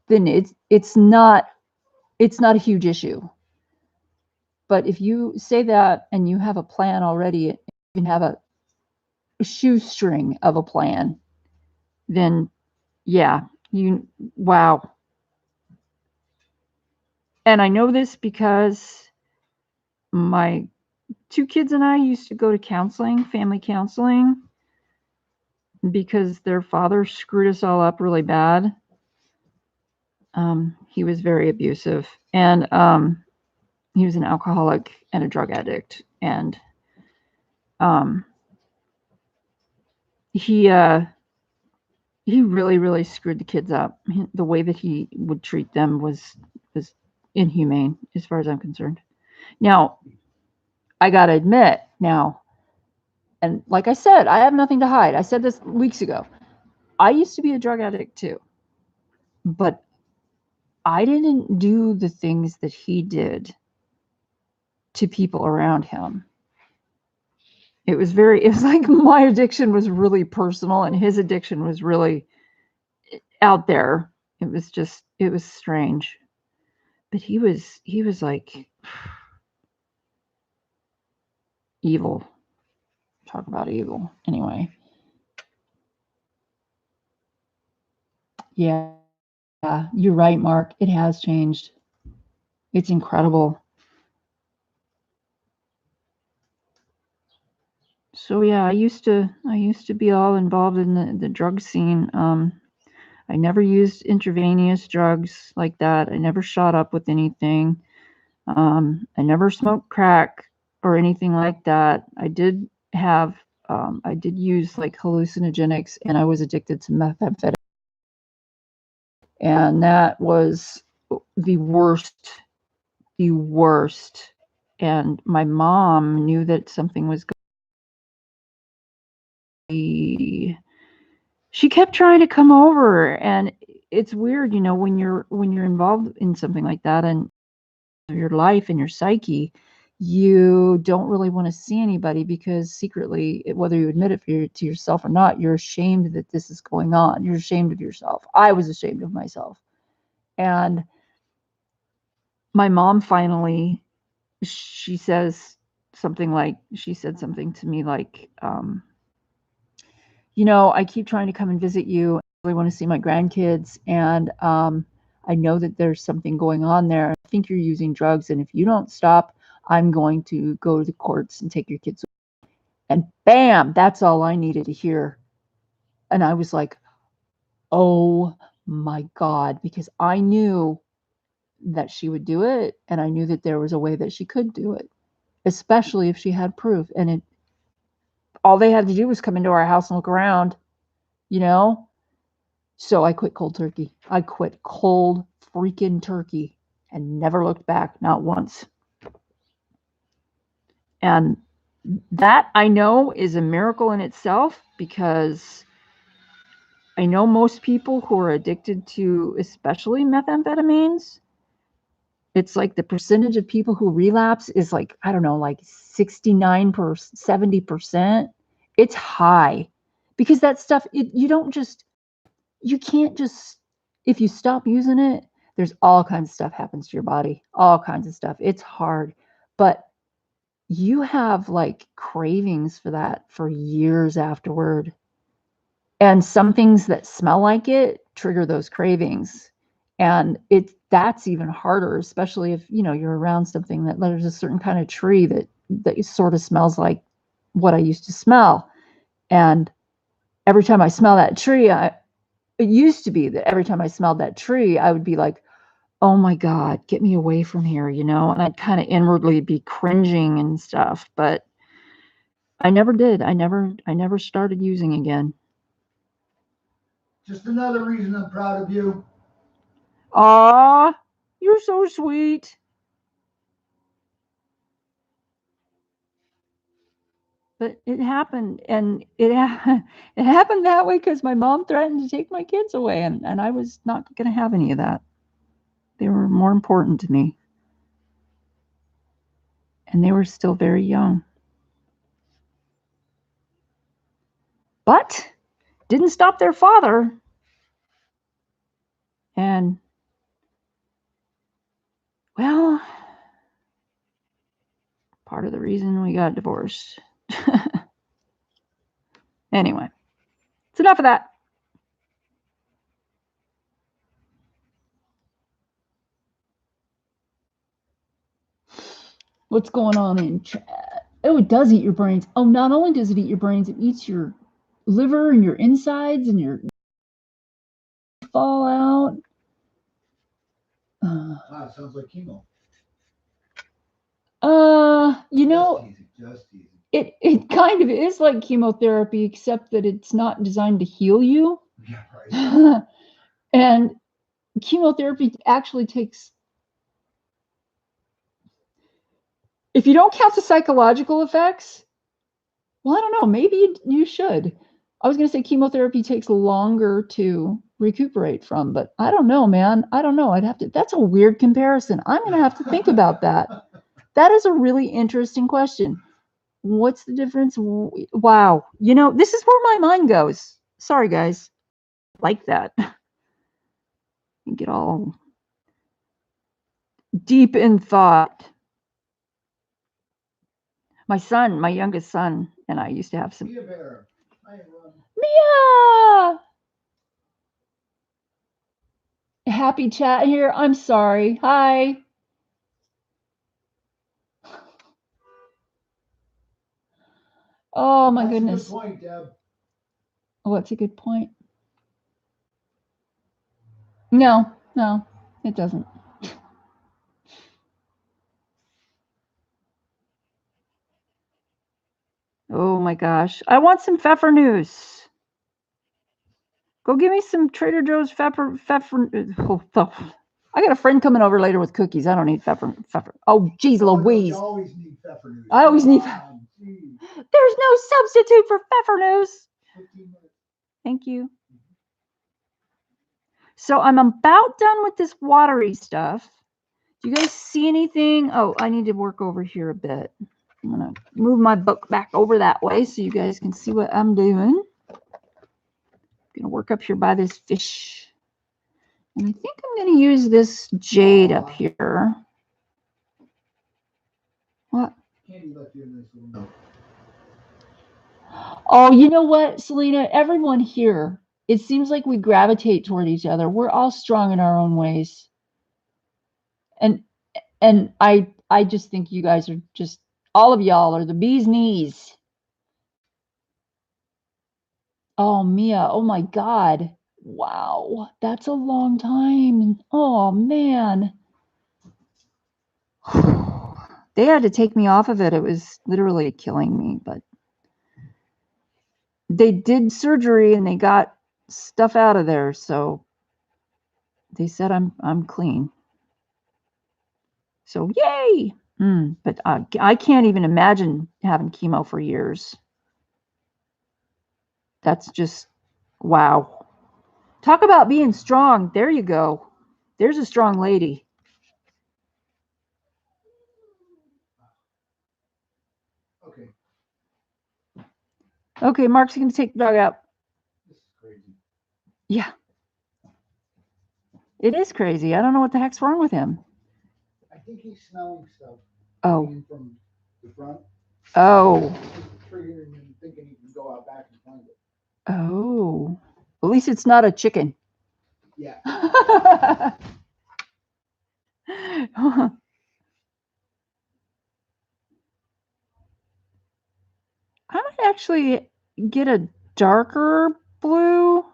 then it's not a huge issue. But if you say that and you have a plan already, you have a shoestring of a plan, then yeah, wow. And I know this because my 2 kids and I used to go to counseling, family counseling, because their father screwed us all up really bad. He was very abusive, and he was an alcoholic and a drug addict, and he really, really screwed the kids up. The way that he would treat them was inhumane, as far as I'm concerned. Now, I gotta admit, and like I said, I have nothing to hide. I said this weeks ago. I used to be a drug addict too, but I didn't do the things that he did to people around him. It was like my addiction was really personal and his addiction was really out there. It was strange. But he was like evil. Talk about evil. Anyway. Yeah, you're right, Mark. It has changed. It's incredible. So yeah, I used to be all involved in the drug scene. I never used intravenous drugs like that. I never shot up with anything. I never smoked crack or anything like that. I did use like hallucinogenics, and I was addicted to methamphetamine, and that was the worst, the worst. And my mom knew that something was going. She kept trying to come over, and it's weird, you know, when you're involved in something like that and your life and your psyche, you don't really want to see anybody because secretly, whether you admit it to yourself or not, you're ashamed that this is going on. You're ashamed of yourself. I was ashamed of myself. And my mom finally, she says she said something to me like, you know, I keep trying to come and visit you. I really want to see my grandkids. And I know that there's something going on there. I think you're using drugs. And if you don't stop, I'm going to go to the courts and take your kids away. And bam, that's all I needed to hear. And I was like, oh my God, because I knew that she would do it. And I knew that there was a way that she could do it, especially if she had proof. And all they had to do was come into our house and look around, you know? So I quit cold turkey. I quit cold freaking turkey and never looked back, not once. And that I know is a miracle in itself, because I know most people who are addicted to especially methamphetamines, it's like the percentage of people who relapse is like, I don't know, like 69 per 70%. It's high because that stuff, you can't just, if you stop using it, there's all kinds of stuff happens to your body, all kinds of stuff. It's hard, but you have like cravings for that for years afterward. And some things that smell like it trigger those cravings. And that's even harder, especially if, you know, you're around something that there's a certain kind of tree that sort of smells like what I used to smell. And every time I smell that tree, it used to be that every time I smelled that tree, I would be like, oh my God, get me away from here, you know? And I'd kind of inwardly be cringing and stuff, but I never did. I never started using again. Just another reason I'm proud of you. Aw, you're so sweet. But it happened, and it happened that way because my mom threatened to take my kids away, and I was not going to have any of that. They were more important to me, and they were still very young. But didn't stop their father. And, well, part of the reason we got divorced. Anyway, it's enough of that. What's going on in chat? Oh, it does eat your brains. Oh, not only does it eat your brains, it eats your liver and your insides and your fall out. Wow, sounds like chemo. You know, Just easy. it kind of is like chemotherapy, except that it's not designed to heal you. Yeah, right. And chemotherapy actually takes, if you don't count the psychological effects, well, I don't know, maybe you should. I was going to say chemotherapy takes longer to recuperate from, but I don't know, man. I don't know. That's a weird comparison. I'm going to have to think about that. That is a really interesting question. What's the difference? Wow. You know, this is where my mind goes. Sorry, guys. Like that. You get all deep in thought. My youngest son, and I used to have some. Mia Bear. Hi, everyone. Mia! Happy chat here. I'm sorry. Hi. Oh my That's goodness. a good point, Deb. Oh, what's a good point? No, it doesn't. Oh my gosh. I want some pfeffernuss. Go give me some Trader Joe's pfeffer. I got a friend coming over later with cookies. I don't need pfeffer. Oh, geez, Louise. You always need pfeffernuss. I always need. There's no substitute for pfeffernuss. 15 minutes. Thank you. So I'm about done with this watery stuff. Do you guys see anything? Oh, I need to work over here a bit. I'm going to move my book back over that way so you guys can see what I'm doing. I'm going to work up here by this fish. And I think I'm going to use this jade up here. What? Candy left you in this little note. Oh, you know what, Selena? Everyone here, it seems like we gravitate toward each other. We're all strong in our own ways. And I just think you guys are just, all of y'all are the bee's knees. Oh, Mia, oh my God. Wow, that's a long time. Oh, man. They had to take me off of it. It was literally killing me, but they did surgery and they got stuff out of there, so they said I'm clean. So yay! But I can't even imagine having chemo for years. That's just, wow. Talk about being strong. There you go. There's a strong lady. Okay. Okay, Mark's going to take the dog out. This is crazy. Yeah. It is crazy. I don't know what the heck's wrong with him. I think he's smelling stuff. Oh. From the front. Oh. Triggering him thinking he can go out back and find it. Oh. At least it's not a chicken. Yeah. I might actually get a darker blue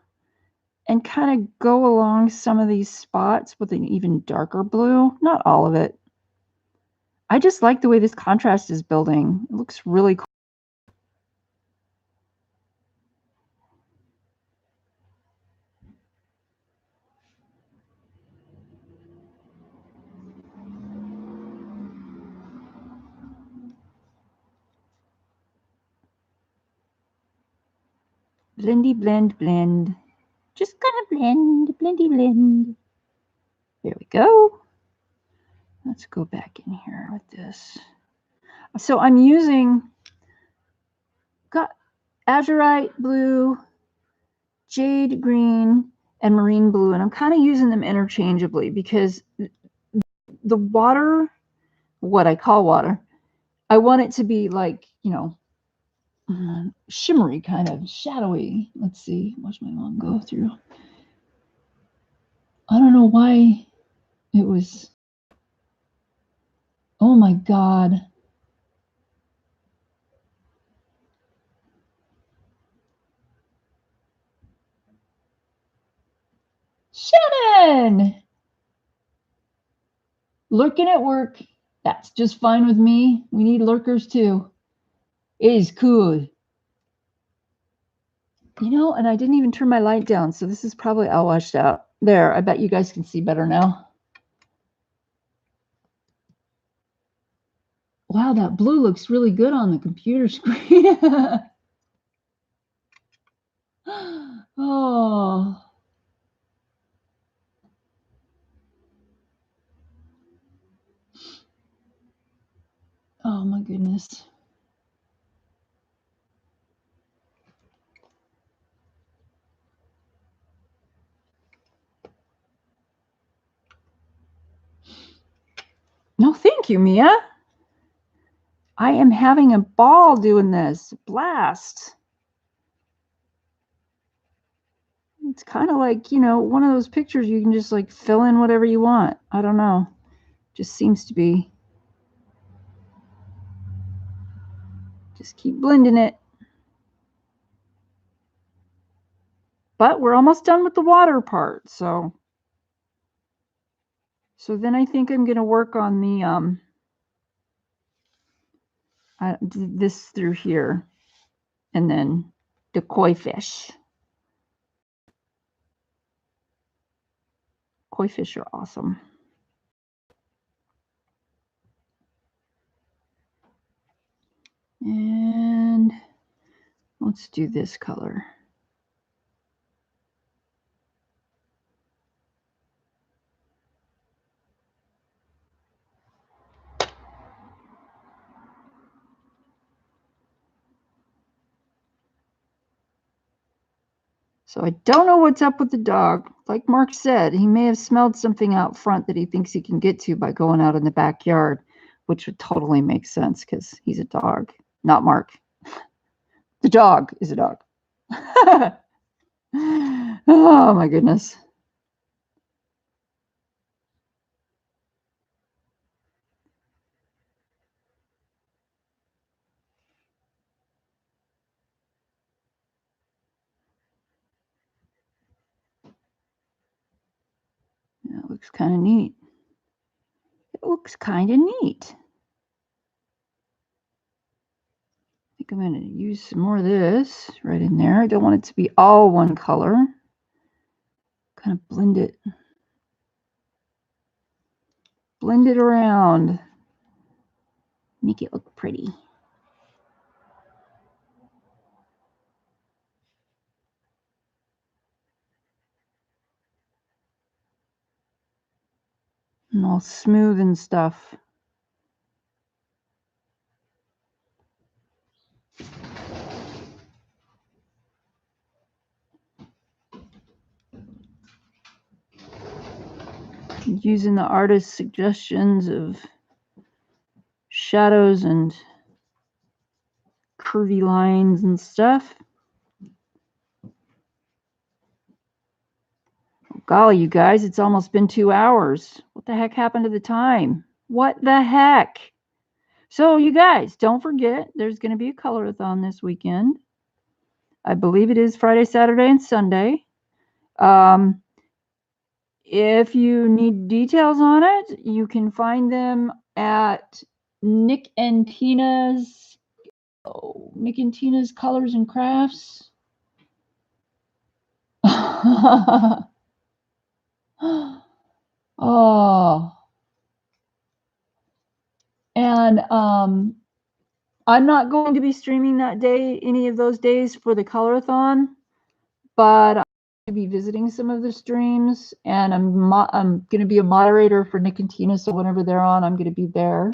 and kind of go along some of these spots with an even darker blue. Not all of it. I just like the way this contrast is building. It looks really cool. Blendy, blend, blend. Just gonna blend, blendy, blend. There we go. Let's go back in here with this. So I'm using azurite blue, jade green, and marine blue, and I'm kind of using them interchangeably because the water, what I call water, I want it to be like, you know, shimmery, kind of shadowy. Let's see, watch my mom go through. I don't know why it was, oh my God. Shannon! Lurking at work. That's just fine with me. We need lurkers too. It is cool. You know, and I didn't even turn my light down, so this is probably all washed out. There, I bet you guys can see better now. Wow, that blue looks really good on the computer screen. Oh. Oh my goodness. No, thank you, Mia. I am having a ball doing this. Blast. It's kind of like, you know, one of those pictures you can just like fill in whatever you want. I don't know. Just seems to be. Just keep blending it. But we're almost done with the water part. So then I think I'm going to work on the this through here, and then the koi fish. Koi fish are awesome. And let's do this color. So I don't know what's up with the dog. Like Mark said, he may have smelled something out front that he thinks he can get to by going out in the backyard, which would totally make sense because he's a dog, not Mark. The dog is a dog. Oh my goodness. That looks kind of neat. It looks kind of neat. I think I'm going to use some more of this right in there. I don't want it to be all one color. Kind of blend it around. Make it look pretty. And all smooth and stuff. Using the artist's suggestions of shadows and curvy lines and stuff. Oh, golly, you guys, it's almost been 2 hours. What the heck happened to the time? What the heck? So you guys, don't forget, there's going to be a colorathon this weekend. I believe it is Friday, Saturday, and Sunday. If you need details on it, you can find them at Nick and Tina's Colors and Crafts. Oh. And I'm not going to be streaming that day, any of those days for the colorathon, but I'm going to be visiting some of the streams, and I'm going to be a moderator for Nick and Tina, so whenever they're on, I'm going to be there.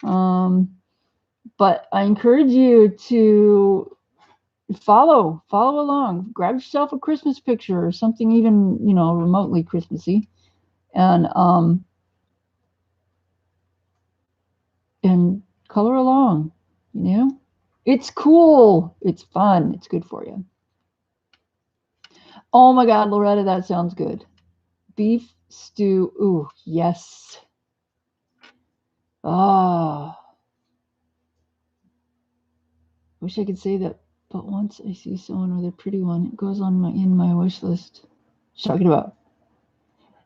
But I encourage you to follow along. Grab yourself a Christmas picture or something even, remotely Christmassy, and color along. It's cool. It's fun. It's good for you. Oh my God, Loretta, that sounds good. Beef stew. Ooh, yes. Oh. Wish I could say that, but once I see someone with a pretty one, it goes on in my wish list. Talking about.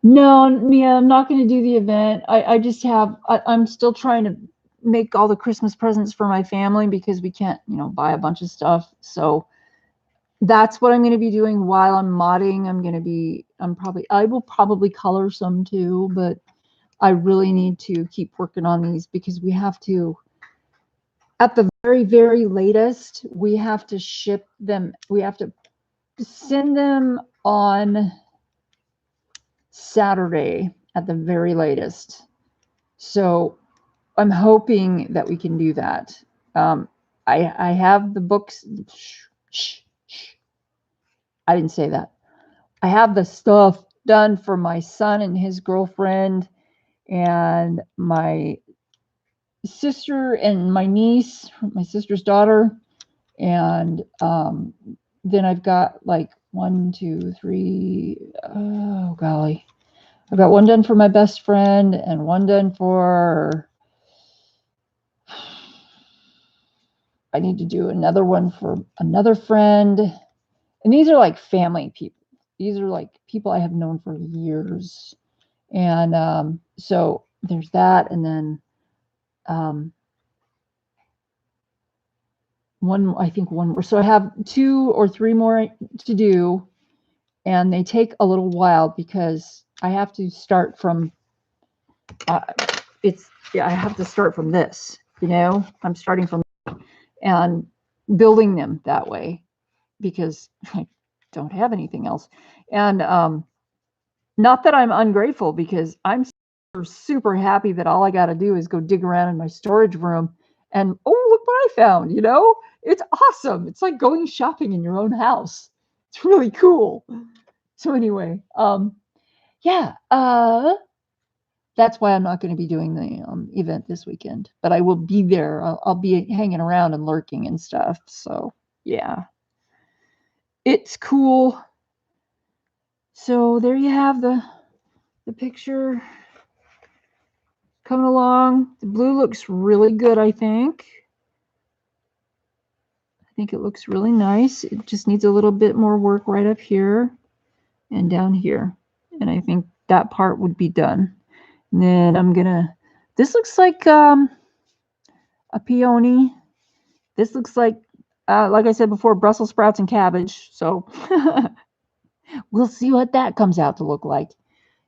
No, Mia, I'm not going to do the event. I'm still trying to make all the Christmas presents for my family because we can't, buy a bunch of stuff. So that's what I'm going to be doing while I'm modding. I will probably color some too, but I really need to keep working on these because we have to, at the very, very latest, we have to ship them. We have to send them on Saturday at the very latest. So I'm hoping that we can do that. I have the books. I didn't say that. I have the stuff done for my son and his girlfriend and my sister and my niece, my sister's daughter. And then I've got like 1, 2, 3. Oh, golly. I've got one done for my best friend and one done for, I need to do another one for another friend. And these are like family people. These are like people I have known for years. And so there's that. And then I think one more. So I have 2 or 3 more to do. And they take a little while because I have to start from, I have to start from this, I'm starting from and building them that way because I don't have anything else. And not that I'm ungrateful, because I'm super happy that all I got to do is go dig around in my storage room and, oh, look what I found, it's awesome. It's like going shopping in your own house. It's really cool. So anyway, yeah, that's why I'm not going to be doing the event this weekend, but I will be there. I'll be hanging around and lurking and stuff. So yeah, it's cool. So there you have the picture coming along. The blue looks really good, I think. I think it looks really nice. It just needs a little bit more work right up here and down here. And I think that part would be done. And then this looks like a peony. This looks like I said before, Brussels sprouts and cabbage. So we'll see what that comes out to look like.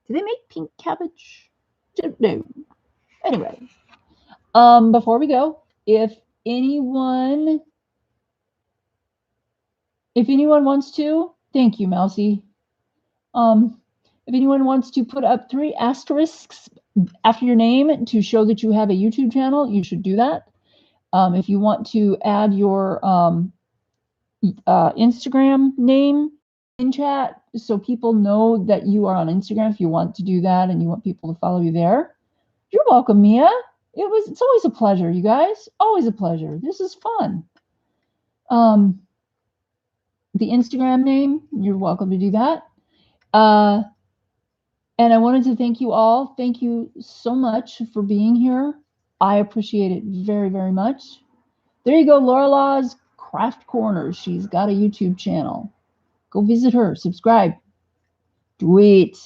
Do they make pink cabbage? No. Anyway, before we go, if anyone wants to, thank you, Mousy. If anyone wants to put up 3 asterisks after your name to show that you have a YouTube channel, you should do that. If you want to add your Instagram name in chat so people know that you are on Instagram, if you want to do that and you want people to follow you there, you're welcome, Mia. It's always a pleasure, you guys. Always a pleasure. This is fun. The Instagram name, you're welcome to do that. And I wanted to thank you all. Thank you so much for being here. I appreciate it very, very much. There you go, Laura Law's Craft Corner. She's got a YouTube channel. Go visit her. Subscribe. Do it.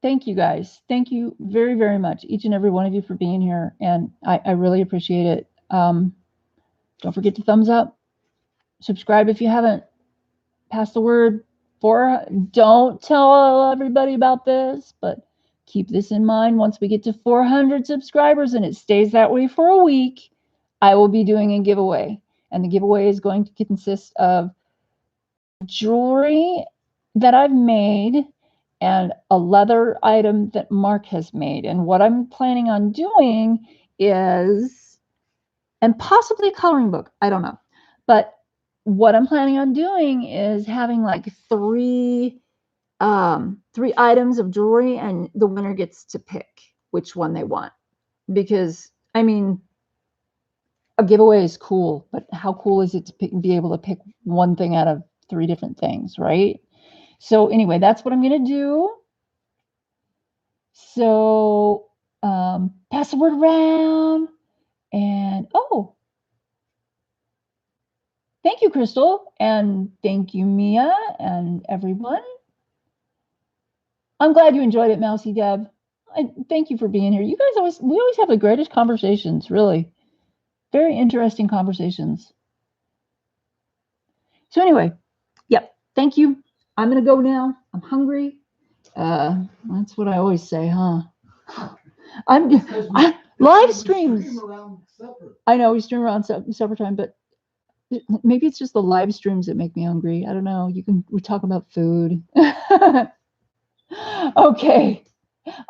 Thank you, guys. Thank you very, very much, each and every one of you, for being here. And I really appreciate it. Don't forget to thumbs up. Subscribe if you haven't. Pass the word. Don't tell everybody about this, but keep this in mind. Once we get to 400 subscribers, and it stays that way for a week, I will be doing a giveaway. And the giveaway is going to consist of jewelry that I've made and a leather item that Mark has made. And what I'm planning on doing is, and possibly a coloring book, I don't know. But what I'm planning on doing is having like 3 items of jewelry, and the winner gets to pick which one they want. Because, I mean, a giveaway is cool, but how cool is it to be able to pick one thing out of 3 different things, right? So anyway, that's what I'm going to do. So pass the word around. And, thank you, Crystal. And thank you, Mia, and everyone. I'm glad you enjoyed it, Mousy Deb. Thank you for being here. You guys we always have the greatest conversations, really. Very interesting conversations. So anyway, yep. Thank you. I'm going to go now. I'm hungry. That's what I always say, huh? Live streams. I know we stream around supper time, but maybe it's just the live streams that make me hungry. I don't know. We talk about food. Okay.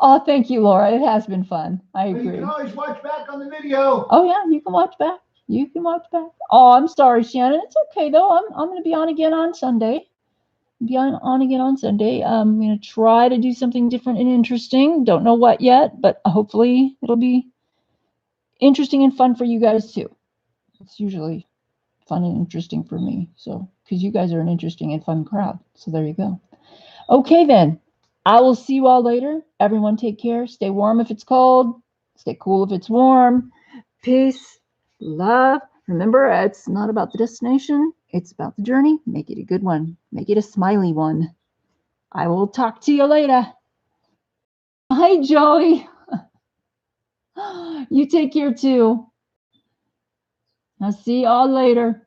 Oh, thank you, Laura. It has been fun. I agree. You can always watch back on the video. Oh yeah, you can watch back. You can watch back. Oh, I'm sorry, Shannon. It's okay though. I'm going to be on again on Sunday. I'm going to try to do something different and interesting. Don't know what yet, but hopefully it'll be interesting and fun for you guys too. It's usually fun and interesting for me. So, because you guys are an interesting and fun crowd. So there you go. Okay then. I will see you all later. Everyone take care. Stay warm if it's cold. Stay cool if it's warm. peace, love. Remember, it's not about the destination. It's about the journey. Make it a good one. Make it a smiley one. I will talk to you later. Hi, Joey. You take care too. I'll see you all later.